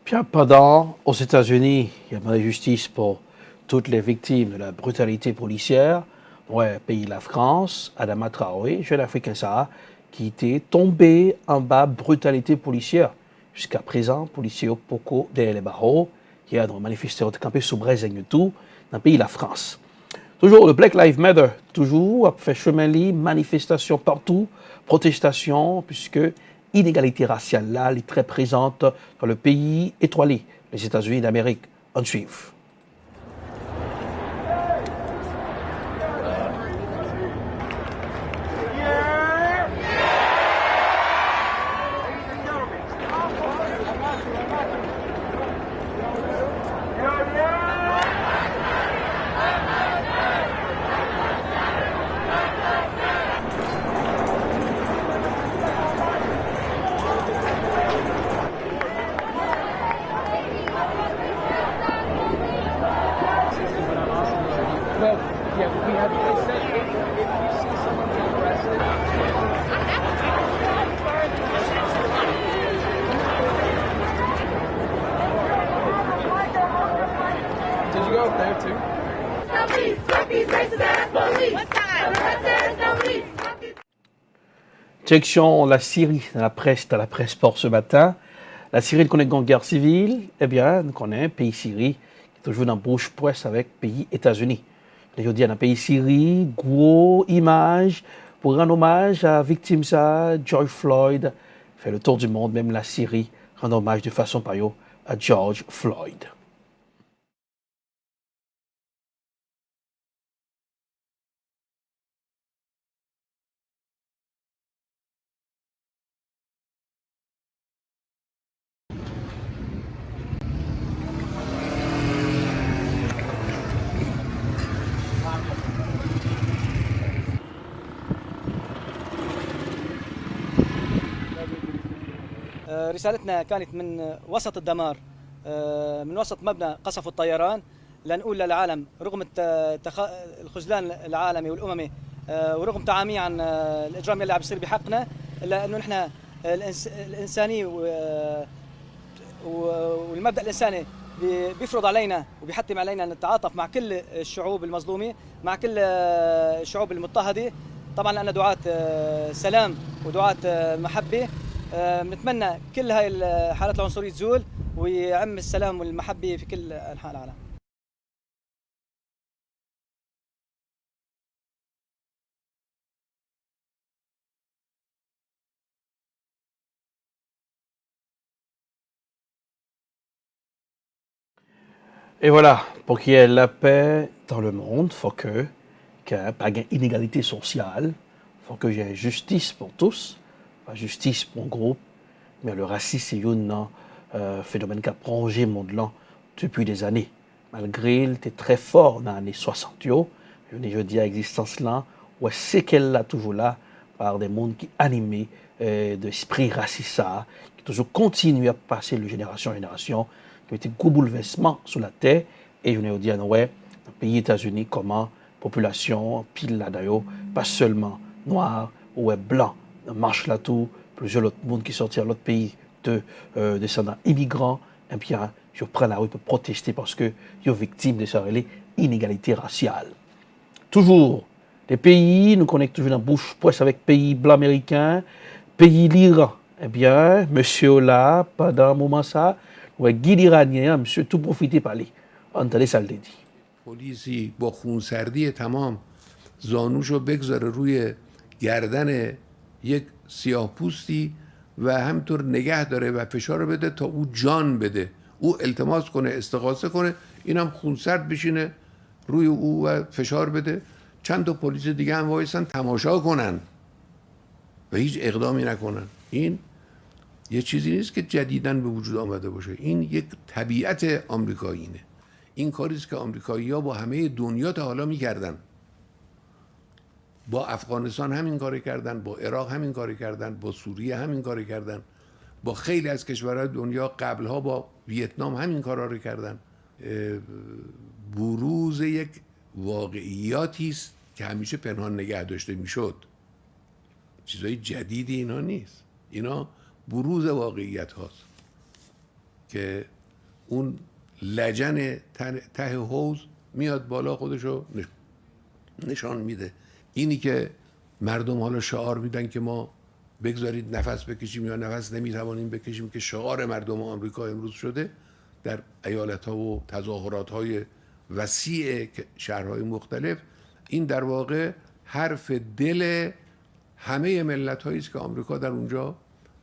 Bien, pendant, aux États-Unis, il y a la justice pour toutes les victimes de la brutalité policière. Ouais, pays la France, Adama Traoré, jeune Africain ça, qui était tombé en bas brutalité policière. Jusqu'à présent, policiers au Poco derrière les barreaux, qui a dans manifesté campé sous Brésil tout, dans le pays la France. Toujours le Black Lives Matter, toujours fait chemin libre, manifestation partout, protestation, puisque inégalité raciale là, elle est très présente dans le pays étoilé, les États-Unis d'Amérique. On suit. Direction la Syrie, dans la presse Sport ce matin. La Syrie connaît une guerre civile, eh bien, on connaît un pays Syrie qui est toujours dans bouche-presse avec le pays États-Unis. Aujourd'hui, dans le pays Syrie, gros image pour rendre hommage à la victime George Floyd. Fait le tour du monde, même la Syrie rend hommage de façon pareille à George Floyd. رسالتنا كانت من وسط الدمار من وسط مبنى قصفوا الطيران لنقول للعالم رغم الخذلان العالمي والأممي ورغم تعاميه عن الإجرام اللي عم بيصير بحقنا إلا إنه نحن الإنساني والمبدأ الإنساني بيفرض علينا وبيحتم علينا أن نتعاطف مع كل الشعوب المظلومة مع كل الشعوب المضطهدة طبعا لأن دعاة سلام ودعاة محبة نتمنى كل هاي الحالات العنصرية تزول ويعم السلام والمحبة في كل أنحاء العالم. Et voilà, pour qu'il y ait la paix dans le monde, il faut qu'il n'y ait pas d'inégalité sociale, il faut qu'il y ait justice pour tous. Pas justice pour un groupe, mais le racisme est un phénomène qui a plongé le monde là depuis des années. Malgré il était très fort dans les années 60, je dis à l'existence là, ouais, c'est qu'elle est toujours là par des mondes qui animés d'esprit raciste, qui toujours continuent à passer de génération en génération, qui ont été gros bouleversements sur la terre. Et je dis ouais, dans le pays États-Unis, comment population pile là d'ailleurs, pas seulement noir ou blanc. Marche là tout, plusieurs autres monde qui sortent de l'autre pays de descendants immigrants, et bien je prends la rue pour protester parce que je suis victime de cette inégalité raciale. Toujours, les pays, nous connectons toujours dans la bouche presse avec pays blancs américains, pays l'Iran. Eh bien, monsieur là, pendant un moment ça, ouais, guide iranien, monsieur, tout profiter par lui. Entendez ça le dit. پلیسی با خونسردی تمام زانوشو بگذاره روی گردن یک سیاه‌پوستی و همطور نگه داره و فشار بده تا او جان بده، او التماس کنه، استغاثه کنه، اینم خونسرد بشینه روی او و فشار بده. چند تا پلیس دیگه هم وایسن تماشا کنن و هیچ اقدامی نکنن. این یه چیزی نیست که جدیداً به وجود آمده باشه، این یک طبیعت آمریکاییه. این کاری است که آمریکایی‌ها با همه دنیا تا حالا می‌کردن. با افغانستان همین کاری کردن، با عراق همین کاری کردن، با سوریه همین کاری کردن، با خیلی از کشورهای دنیا قبلها با ویتنام همین کارا رو کردن. بروز یک واقعیاتی است که همیشه پنهان نگه داشته میشد. چیزای جدیدی اینا نیست. اینا بروز واقعیت هاست که اون لجن ته حوض میاد بالا خودشو نشان میده. اینی که مردم حالا شعار میدن که ما بگذارید نفس بکشیم یا نفس نمیتوانیم بکشیم که شعار مردم آمریکا امروز شده در ایالت‌ها و تظاهرات‌های وسیع شهرهای مختلف، این در واقع حرف دل همه ملت‌هایی است که آمریکا در اونجا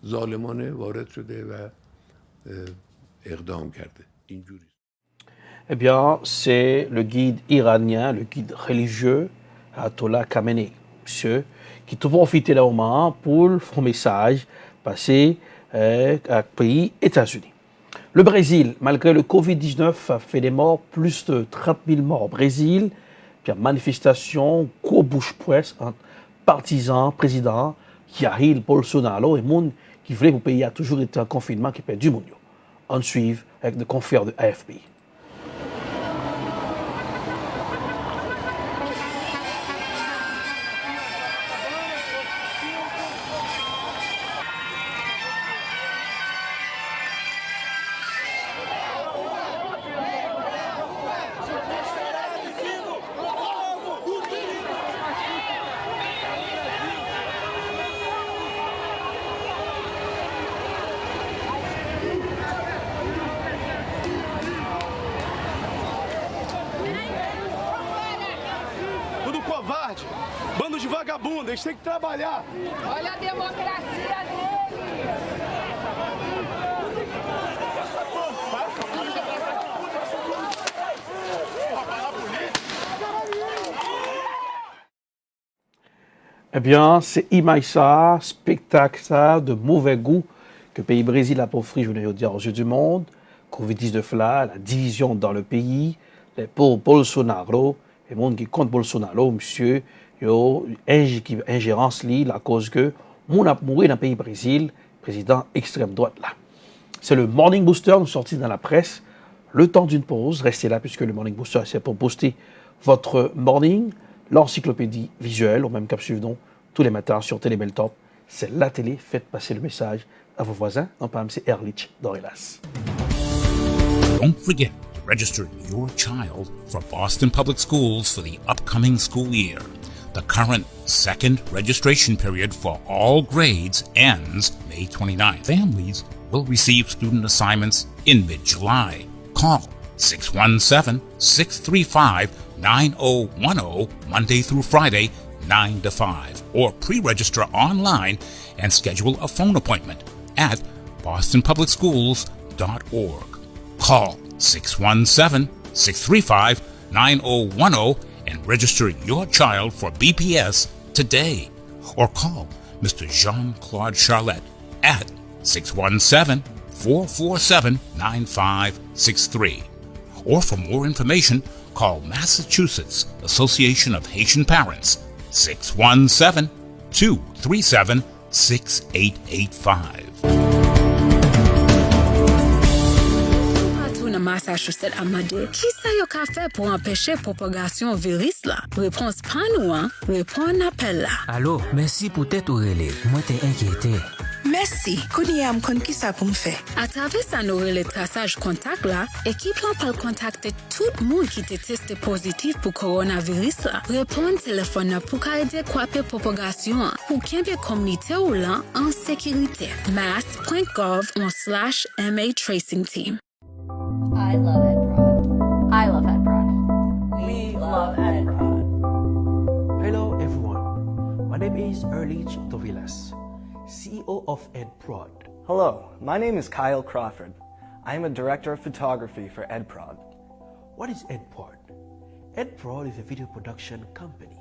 ظالمانه وارد شده و اقدام کرده. اینجوری. Eh bien, c'est le guide iranien, le guide religieux, Ayatollah Khamenei, monsieur, qui tout profite là au moment pour son message passé à pays États-Unis. Le Brésil, malgré le Covid-19, a fait des morts, plus de 30 000 morts au Brésil. Puis manifestation, gros bouche-presse entre partisans, président Jair Bolsonaro et monde qui voulait que le pays a toujours été en confinement qui perd du monde. On suit avec le confrère de AFP. Bando de vagabundo, eles têm que trabalhar. Olha a democracia dele. Eh bien, c'est Imaïsa, spectacle ça, de mauvais goût que le pays Brésil a offert, je veux dire, aux yeux du monde. Covid-19 là, la division dans le pays, pour Bolsonaro, les monde qui contre Bolsonaro, monsieur, yo, ingérence li, la cause que, moun a mouru dans le pays Brésil, président extrême droite là. C'est le Morning Booster, nous sortis dans la presse. Le temps d'une pause, restez là puisque le Morning Booster, c'est pour poster votre morning, l'encyclopédie visuelle, au même cap suivant, tous les matins sur Télébeltop. C'est la télé, faites passer le message à vos voisins. Non, pas c'est Erlich d'Aurelas. Don't forget to register your child for Boston Public Schools for the upcoming school year. The current second registration period for all grades ends May 29th. Families will receive student assignments in mid-July. Call 617-635-9010 Monday through Friday, 9 to 5, or pre-register online and schedule a phone appointment at bostonpublicschools.org. Call 617-635-9010 and register your child for BPS today. Or call Mr. Jean-Claude Charlotte at 617-447-9563. Or for more information, call Massachusetts Association of Haitian Parents, 617-237-6885. Massachusetts Amade, qui ça y a qu'à faire pour empêcher la propagation virus là? Réponse pas nous, hein? Réponse appel là. Allô, merci pour t'être relais. Moi, t'es inquiété. Merci. Kounia m'kon qui ça pour me faire? À travers ça, nous le traçage contact là, équipe là peut contacter tout le monde qui était testé positif pour coronavirus là. Répondre téléphone pour aider à la propagation pour qu'il y ait une communauté ou là en sécurité. mass.gov/MA Tracing Team. I love EdProd. I love EdProd. We love EdProd. Hello everyone. My name is Erlich Tovilas, CEO of EdProd. Hello, my name is Kyle Crawford. I am a director of photography for EdProd. What is EdProd? EdProd is a video production company.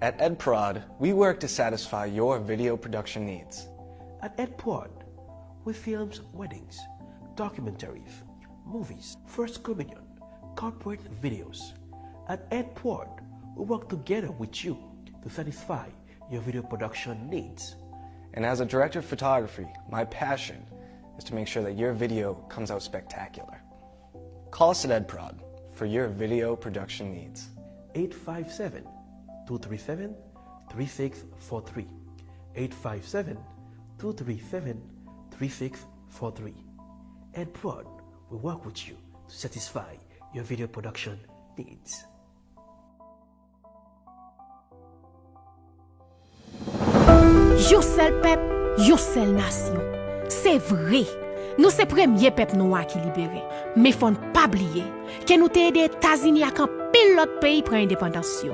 At EdProd, we work to satisfy your video production needs. At EdProd, we film weddings, documentaries, movies, First Communion, corporate videos. At EdProd, we work together with you to satisfy your video production needs. And as a director of photography, my passion is to make sure that your video comes out spectacular. Call us at EdProd for your video production needs. 857-237-3643. 857-237-3643. EdProd will work with you to satisfy your video production needs. Yo seul peuple, yo seule nation. C'est vrai. Nous c'est premier peuple noir qui libéré. Mais faut pas oublier que nous t'aider les États-Unis à quand pile l'autre pays prend indépendance.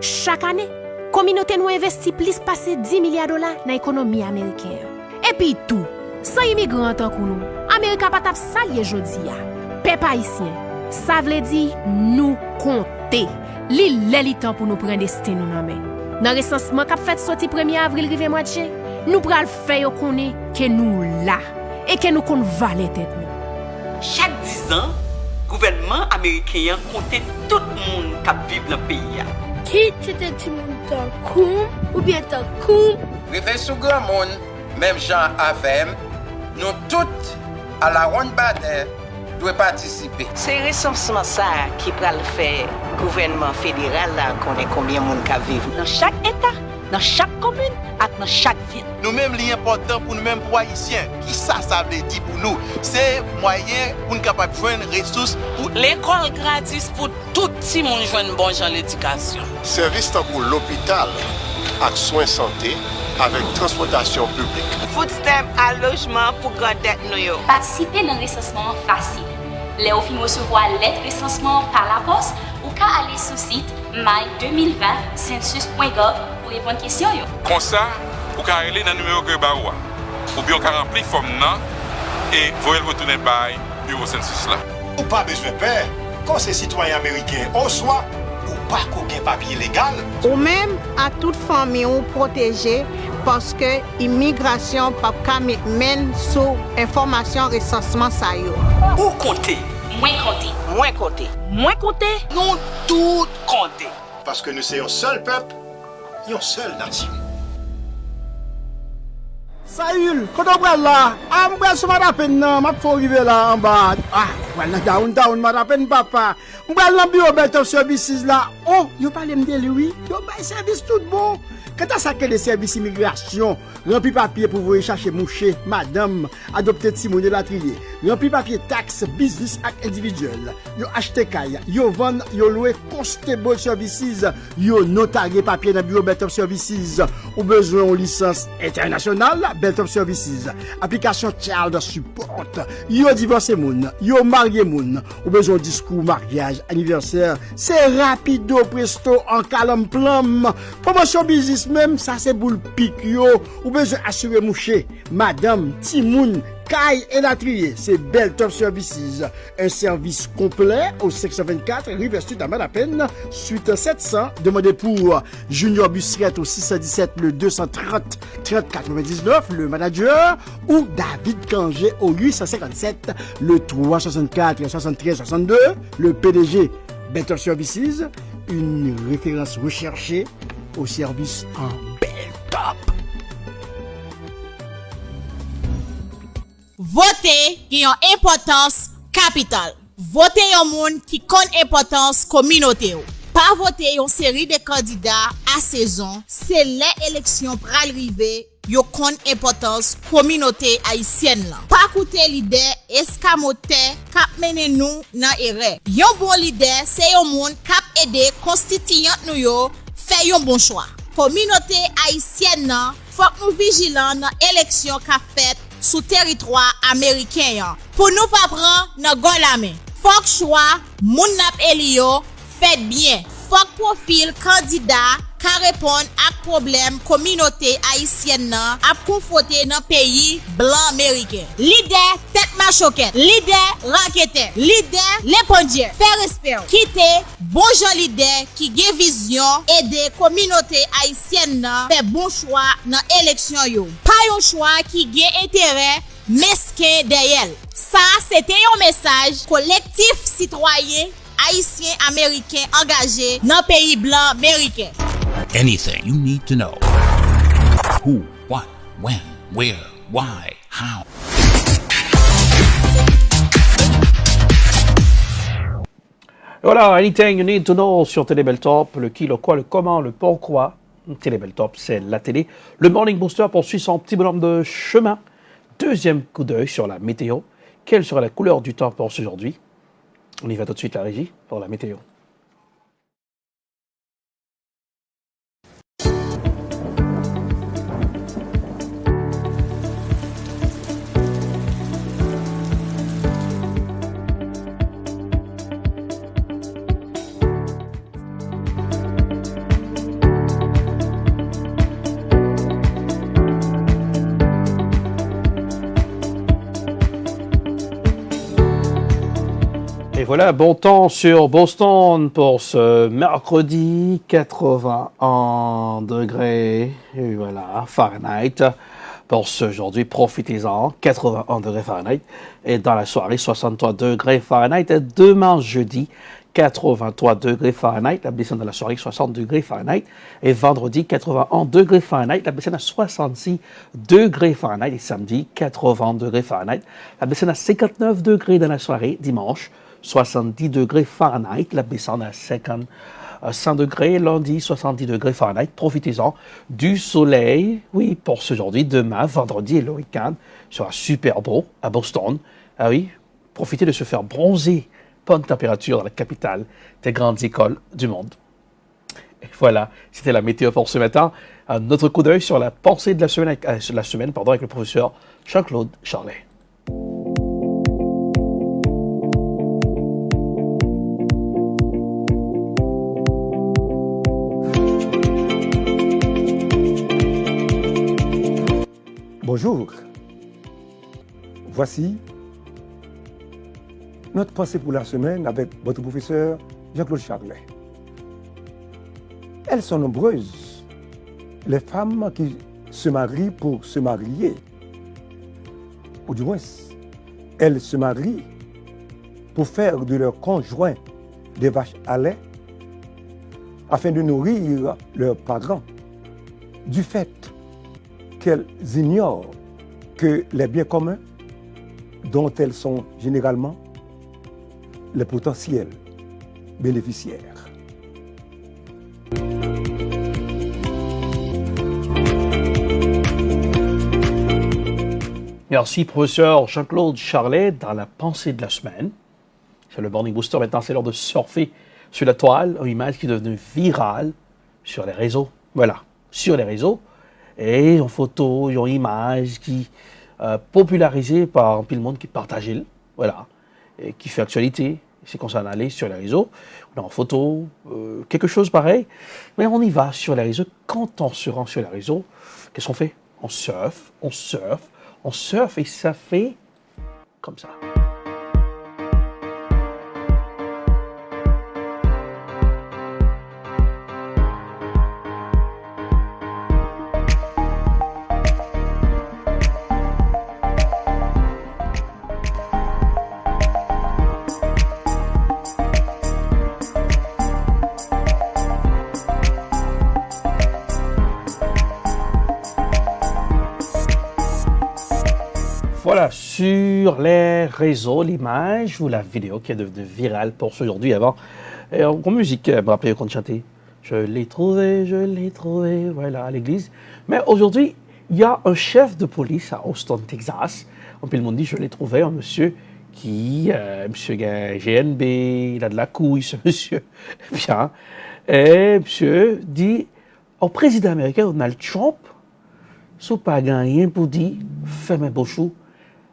Chaque année, communauté nous investit plus passer 10 milliards de dollars dans l'économie américaine. Et puis tout, sans immigrants tant que nous, Amérique pas tap salier jodi a. Peuple haïtien, ça veut dire nous compter. Li temps pour nous prendre destin nous nan main. Dans recensement qu'a fait sorti 1er avril rive mois de juin, nous pral faire connaître que nous là et que nous kon valer tête nous. Chaque 10 ans, gouvernement américain compte tout le monde qui vit dans le pays. Qui était tout le monde dans coum ou bien dans coum? Rive sous grand monde, même Jean Avem, nous toutes à la ronde bataille doit participer. C'est recensement ça qui va le faire gouvernement fédéral là connaît combien de monde qui vivent dans chaque état, dans chaque commune et dans chaque ville. Nous-mêmes, l'important pour nous-mêmes pour haïtiens, qui ça veut dire pour nous, c'est moyen pour nous capables de joindre ressources pour l'école gratis pour tout le monde joindre bon genre l'éducation. Service pour l'hôpital, avec soins santé, avec transportation publique. Food stamp à logement pour garder nous. Participer dans le recensement facile. Les officiers recevoir lettre de recensement par la poste ou qu'à aller sur le site my2020census.gov pour répondre aux questions. Comme ça, vous pouvez aller dans le numéro que vous ou bien vous remplir forme et vous retourner par le bureau census là. Ou pas besoin de peur. Quand ces citoyens américains au soit ou pas qu'aucun papier légal. Ou même à toute famille protégée parce que l'immigration pas mène sous information recensement ça yo. Ou compter, moins compter, nous tout compter. Parce que nous sommes un seul peuple, une seule nation. Saül, quand on va là, on va se mettre à peine, ma faut arriver là en bas. Ah, voilà, down, ma peine papa. On va dans le bureau Belt Services là. Oh, yo parle me de lui, yo bay service tout bon. Quand on s'appelle les services immigration, rempli papier pour vous chercher moucher, madame, adopter Simone Latrier, rempli papier taxe, business et individuel, yo acheter caille, yo vendre, yo louer constable services, yo notarier papier dans le bureau Belt of Services, ou besoin de licence internationale, Belt of Services, application child support, yo divorcé moun, yo marié moun, ou besoin de discours, mariage, anniversaire, c'est rapido presto en calme plum, promotion business même ça c'est boule pique yo ou besoin assurer moucher madame Timoun Kai et Latrier, c'est Belt of Services, un service complet au 624 Rive Sud à Malapen, suite 700, demandez pour Junior Bussiette au 617 le 230 30 99, le manager, ou David Kangé au 857 le 364 73 62, le PDG Belt of Services, une référence recherchée au service en bel top. Voter qui a une importance capitale. Voter un monde qui connaît importance communauté. Pas voter une série de candidats à saison, c'est l'élection pour arriver, yo connaît importance communauté haïtienne là. Pas écouter leader escamoté cap mène nous dans erreur. Yon bon leader, c'est un monde cap aider constituant nous yo fait un bon choix. Communauté haïtienne nan, faut nous vigilant dans élection qu'a fait sous territoire américain pour nous pas prendre dans gon la main. Fok choix, moun nap elio, fait bien. Fok profil candidat ka répondre à problème communauté haïtienne nan ap konfronté dans pays blanc américain. Leader tête machoquette, leader raquette, leader l'épondier, fait respect, quitter bon Jean leader qui gen vision aider communauté haïtienne nan fait bon choix dans élection yo. Pas un choix qui gen intérêt mesquin derrière. Ça c'était un message collectif citoyen haïtien américain engagé dans pays blanc américain. Anything you need to know. Who, what, when, where, why, how. Voilà, anything you need to know sur Télébel Top, le qui, le quoi, le comment, le pourquoi. Télébel Top, c'est la télé. Le Morning Booster poursuit son petit bonhomme de chemin. Deuxième coup d'œil sur la météo. Quelle sera la couleur du temps pour aujourd'hui? On y va tout de suite, la régie, pour la météo. Et voilà, bon temps sur Boston pour ce mercredi, 81 degrés, et voilà, Fahrenheit. Pour ce aujourd'hui, profitez-en, 81 degrés Fahrenheit. Et dans la soirée, 63 degrés Fahrenheit. Et demain, jeudi, 83 degrés Fahrenheit. La baisse de la soirée, 60 degrés Fahrenheit. Et vendredi, 81 degrés Fahrenheit. La baisse à 66 degrés Fahrenheit. Et samedi, 80 degrés Fahrenheit. La baisse à 59 degrés dans la soirée, dimanche. 70 degrés Fahrenheit, la descente à 55 degrés, lundi 70 degrés Fahrenheit. Profitez-en du soleil, oui, pour ce aujourd'hui, demain, vendredi et le week-end, sera super beau à Boston. Ah oui, profitez de se faire bronzer, bonne température dans la capitale des grandes écoles du monde. Et voilà, c'était la météo pour ce matin. Un autre coup d'œil sur la pensée de la semaine, avec le professeur Jean-Claude Charlet. Bonjour. Voici notre pensée pour la semaine avec votre professeur Jean-Claude Charlet. Elles sont nombreuses, les femmes qui se marient pour se marier. Ou du moins, elles se marient pour faire de leur conjoint des vaches à lait afin de nourrir leurs parents. Du fait qu'elles ignorent que les biens communs dont elles sont généralement les potentiels bénéficiaires. Merci, professeur Jean-Claude Charlet, dans la pensée de la semaine. C'est le Morning Booster. Maintenant, c'est l'heure de surfer sur la toile, une image qui est devenue virale sur les réseaux. Voilà, sur les réseaux. Et en photo, une image qui popularisée par un peu le monde qui partage, voilà, et qui fait actualité. C'est qu'on s'en allait sur les réseaux, on est en photo, quelque chose pareil. Mais on y va sur les réseaux. Quand on se rend sur les réseaux, qu'est-ce qu'on fait? On surfe, et ça fait comme ça. Voilà, sur les réseaux, l'image ou la vidéo qui est devenue virale pour aujourd'hui. Avant, en musique, me rappelez qu'on chantait « Je l'ai trouvé, voilà, à l'église ». Mais aujourd'hui, il y a un chef de police à Austin, Texas. On peut le monde dit « Je l'ai trouvé », un monsieur qui, monsieur GNB, il a de la couille, ce monsieur. Bien. Et monsieur dit au président américain Donald Trump, si pas rien pour dire, fais mes beaux choux.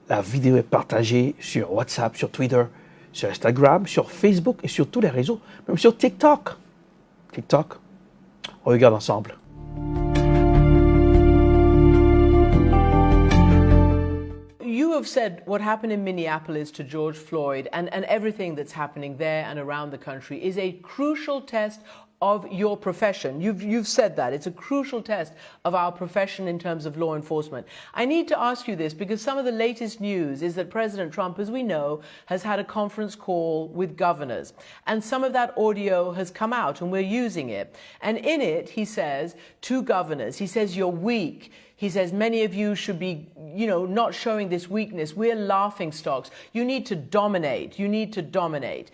La vidéo est partagée sur WhatsApp, sur Twitter, sur Instagram, sur Facebook et sur tous les réseaux, même sur TikTok. TikTok, on regarde ensemble. You have said what happened in Minneapolis to George Floyd and everything that's happening there and around the country is a crucial test of your profession. You've said that. It's a crucial test of our profession in terms of law enforcement. I need to ask you this because some of the latest news is that President Trump, as we know, has had a conference call with governors. And some of that audio has come out and we're using it. And in it, he says to governors, he says, you're weak. He says, many of you should be, not showing this weakness. We're laughing stocks. You need to dominate. You need to dominate.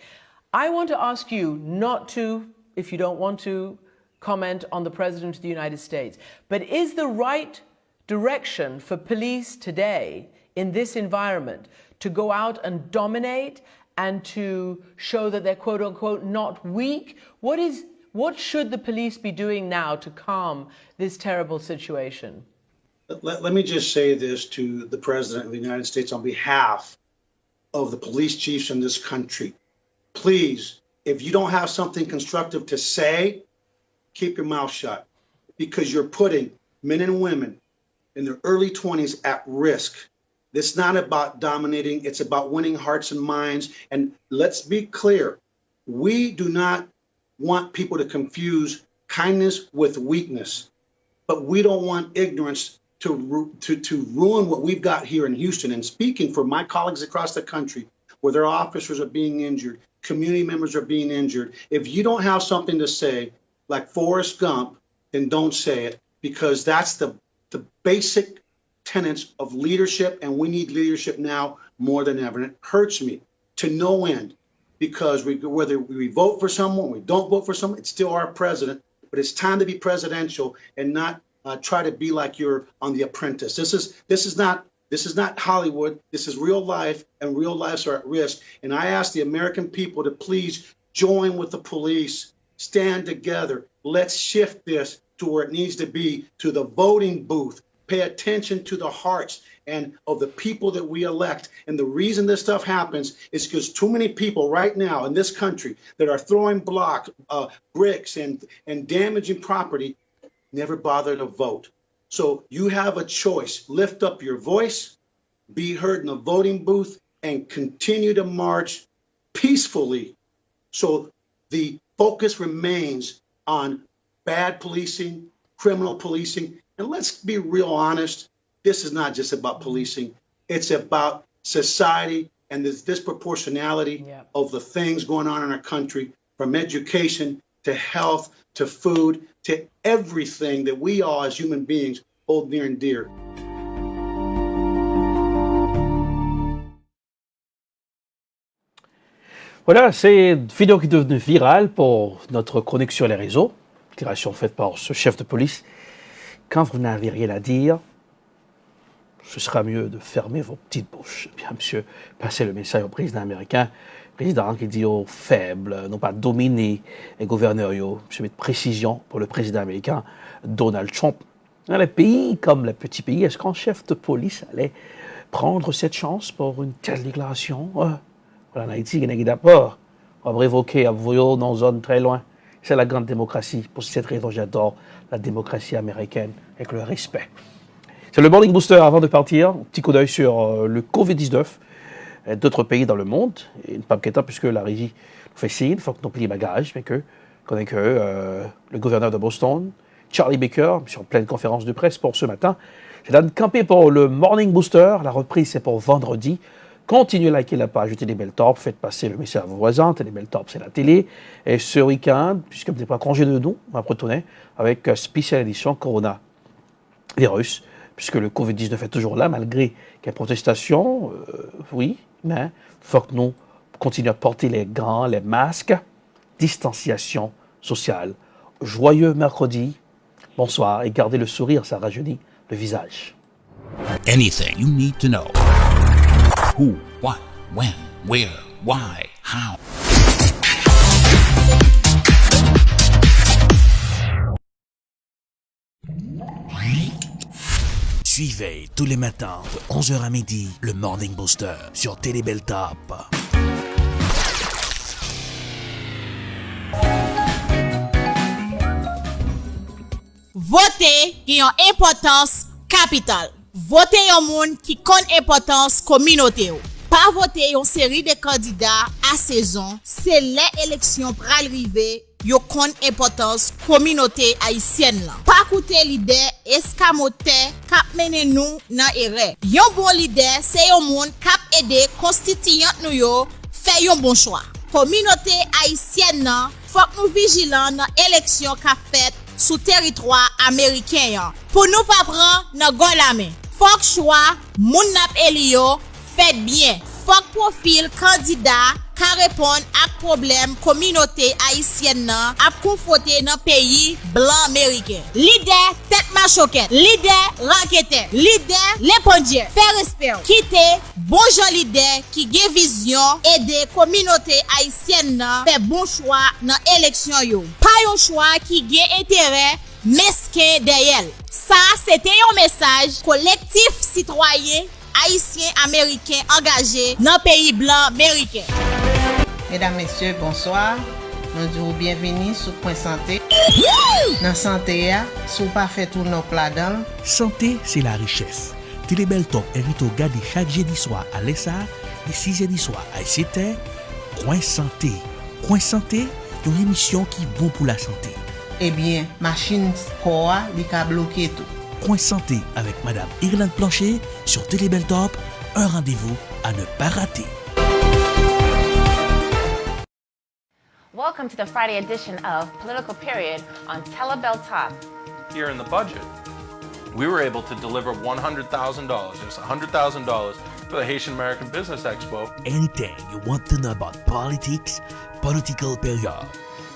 I want to ask you not to, if you don't want to, comment on the President of the United States. But is the right direction for police today in this environment to go out and dominate and to show that they're quote unquote not weak? What should the police be doing now to calm this terrible situation? Let me just say this to the President of the United States on behalf of the police chiefs in this country. Please, if you don't have something constructive to say, keep your mouth shut, because you're putting men and women in their early 20s at risk. It's not about dominating. It's about winning hearts and minds. And let's be clear. We do not want people to confuse kindness with weakness, but we don't want ignorance to ruin what we've got here in Houston. And speaking for my colleagues across the country, where their officers are being injured, community members are being injured. If you don't have something to say, like Forrest Gump, then don't say it, because that's the basic tenets of leadership, and we need leadership now more than ever. And it hurts me to no end, because whether we vote for someone, we don't vote for someone, it's still our president. But it's time to be presidential and not try to be like you're on The Apprentice. This is not Hollywood. This is real life, and real lives are at risk. And I ask the American people to please join with the police, stand together. Let's shift this to where it needs to be, to the voting booth. Pay attention to the hearts and of the people that we elect. And the reason this stuff happens is because too many people right now in this country that are throwing bricks and damaging property never bother to vote. So you have a choice. Lift up your voice, be heard in the voting booth, and continue to march peacefully. So the focus remains on bad policing, criminal policing. And let's be real honest, this is not just about policing. It's about society and this disproportionality of the things going on in our country, from education to health to food to everything that we all as human beings hold near and dear. Voilà, c'est une vidéo qui est devenue virale pour notre chronique sur les réseaux. Déclaration faite par ce chef de police. Quand vous n'avez rien à dire, ce sera mieux de fermer vos petites bouches. Bien, monsieur, passez le message au président américain. Président qui dit aux faibles, non pas dominer les gouverneurs, monsieur, met de précision pour le président américain Donald Trump. Dans les pays comme les petits pays, est-ce qu'un chef de police allait prendre cette chance pour une telle déclaration? En Haïti, il n'y a pas. On va révoquer un voyou dans une zone très loin. C'est la grande démocratie. Pour cette raison, j'adore la démocratie américaine avec le respect. C'est le Morning Booster avant de partir. Un petit coup d'œil sur le COVID-19 et d'autres pays dans le monde. Et ne pas m'inquiéter puisque la régie nous fait signe. Il faut que nous plions les bagages. Mais que le gouverneur de Boston, Charlie Baker, sur pleine conférence de presse pour ce matin, c'est là de camper pour le Morning Booster. La reprise, c'est pour vendredi. Continuez à liker la page Télébel Top, faites passer le message à vos voisins. Télébel Top, c'est la télé. Et ce week-end, puisque vous n'êtes pas congé de nous, on va retourner avec spéciale édition Coronavirus, puisque le COVID-19 est toujours là, malgré qu'il y ait protestation. Oui, mais il faut que nous continuions à porter les gants, les masques, distanciation sociale. Joyeux mercredi, bonsoir, et gardez le sourire, ça rajeunit le visage. Anything you need to know. Who, what, when, where, why, how. Suivez tous les matins de 11h à midi le Morning Booster sur Télébel Top. voter qui a une importance capitale. Voter un monde qui compte importance communauté. Pas voter une série de candidats à saison, c'est l'élection pour arriver. Yo compte importance communauté haïtienne là. Pas écouter leader escamoté k'ap mène nous dans erreur. Yon bon leader c'est yon monde k'ap aider constituant nous yo faire yon bon choix. Communauté haïtienne là, faut nous vigilant dans élection qu'a fait sous territoire américain pour nous pas prendre dans gon la main. Faut choix moun nap elio fait bien. Faut profil candidat ka répondre à problème communauté haïtienne nan a confronté dans pays blanc américain. Leader tête machoquette, leader raquette, leader l'épondier, fait respect, quitter bon genre leader qui gen vision aider communauté haïtienne nan fait bon choix dans élection yo. Pas un choix qui gen intérêt mesquin derrière. Ça c'était un message collectif citoyen haïtien américain engagé dans pays blanc américain. Mesdames, Messieurs, bonsoir. Nous disons bienvenue sur Point Santé. Dans Santé, si vous pas fait tout nos plats dedans. Santé, c'est la richesse. Télébel Top invite au garder chaque jeudi soir à l'ESA et 6 jeudi soir à ICT. Point Santé. Point Santé, une émission qui est bon pour la santé. Eh bien, machine Koa, il a bloqué tout. Point Santé avec Madame Irlande Plancher sur Télébel Top. Un rendez-vous à ne pas rater. Welcome to the Friday edition of Political Period on Telebel Top. Here in the budget, we were able to deliver $100,000, just $100,000 for the Haitian American Business Expo. Anything you want to know about politics, Political Period.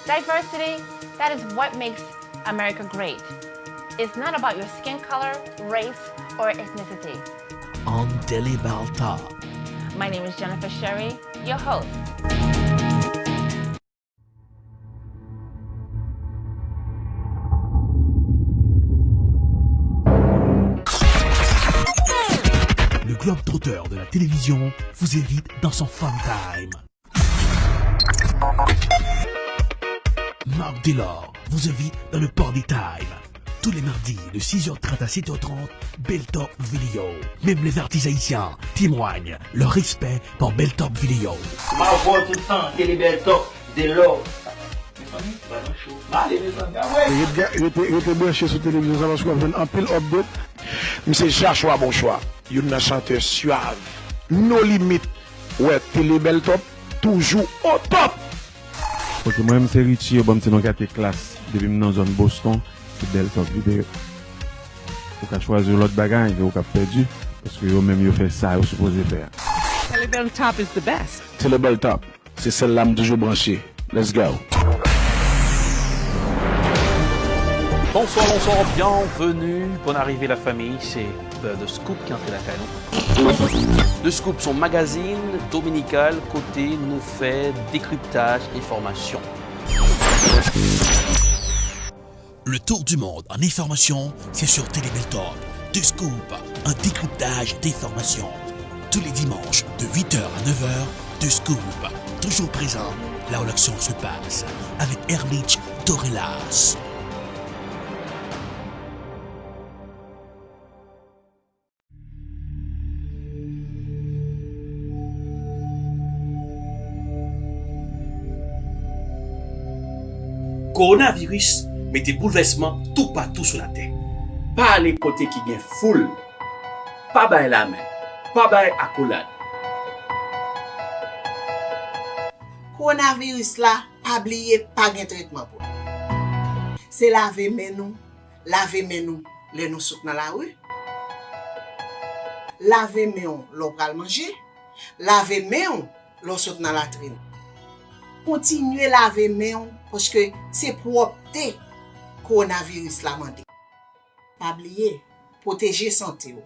Diversity, that is what makes America great. It's not about your skin color, race, or ethnicity. On Telebel Top. My name is Jennifer Sherry, your host. Le globe-trotteur de la télévision vous invite dans son fun time. Marc Delors vous invite dans le Party Time. Tous les mardis de 6h30 à 7h30, Beltop Video. Même les artistes haïtiens témoignent leur respect pour Beltop Video. Ma voix tout le temps, télé Beltop, Delors. Il était branché sur la télévision parce qu'on a un pile update. Mais c'est Joshua bon choix. Il y a un chanteur suave. Nos limites. Ouais, télé Beltop, toujours au top. Ok, moi-même c'est Richie, bon, c'est dans 4 classes. Depuis dans la zone Boston, c'est Beltop vidéo. Vous pouvez choisir l'autre bagage, vous avez perdu. Parce que vous-même, vous faites ça, vous supposez faire. Telebeltop is the best. Telebeltop, c'est celle-là qui toujours branchée. Let's go. Bonsoir, bienvenue, bonne arrivée la famille, c'est The Scoop qui est entré la canon. The Scoop, son magazine dominical, côté nous fait décryptage et formation. Le tour du monde en information, c'est sur Télébel Top. The Scoop, un décryptage d'informations. Tous les dimanches de 8h à 9h, The Scoop, toujours présent là où l'action se passe, avec Erlich Dorelas. Coronavirus met des bouleversements tout partout sur la terre. Pas les côtés qui gagnent foule, pas bailler la main, pas bailler accolade. Coronavirus là, pas oublier pas de traitement pour. C'est laver main nous, les nous souk dans la rue. Laver main l'on pral manger, laver main l'on souk dans la latrine. Continuez laver main parce que c'est propreté coronavirus la mandé. Pas oublier, protéger santé ou.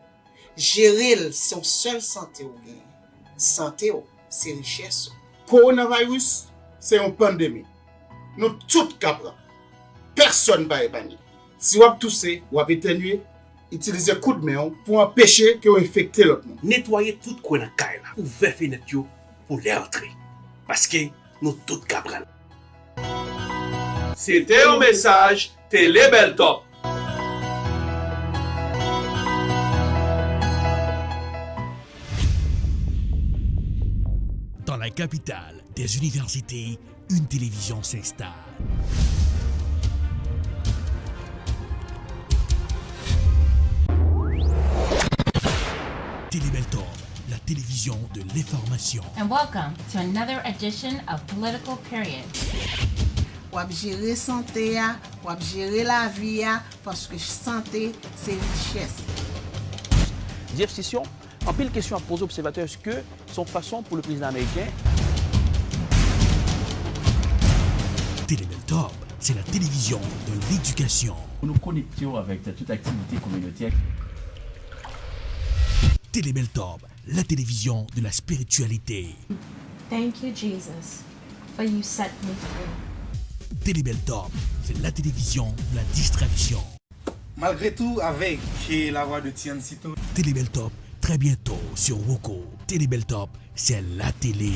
Gérer son seul santé ou bien. Santé ou, c'est richesse. Coronavirus, c'est une pandémie. Nous tous capables. Personne ne va épargner. Si vous avez toussé ou avez éternué, utilisez coup de main pour empêcher que vous infectez l'autre monde. Nettoyez tout coin dans caille là, ouvrez fenêtre pour les entrer. Parce que nous tous capables. C'était un message Télébel Top. capitale des universités, une télévision s'installe. Télébeltorb, la télévision de l'information. And welcome to another edition of Political Period. Wap gérer santé, wap gérer la vie, parce que santé, c'est richesse. Jeff Sessions, en pile question à poser aux observateurs, est-ce que son façon pour le président américain? Télébeltorb, c'est la télévision de l'éducation. Nous nous connections avec toute activité communautaire. Télébeltorb, la télévision de la spiritualité. Thank you, Jesus, for you set me free. Télébeltorb, c'est la télévision de la distraction. Malgré tout, avec la voix de Tian Sito. Télébeltorb, très bientôt sur Woko. Télébeltorb, c'est la télé.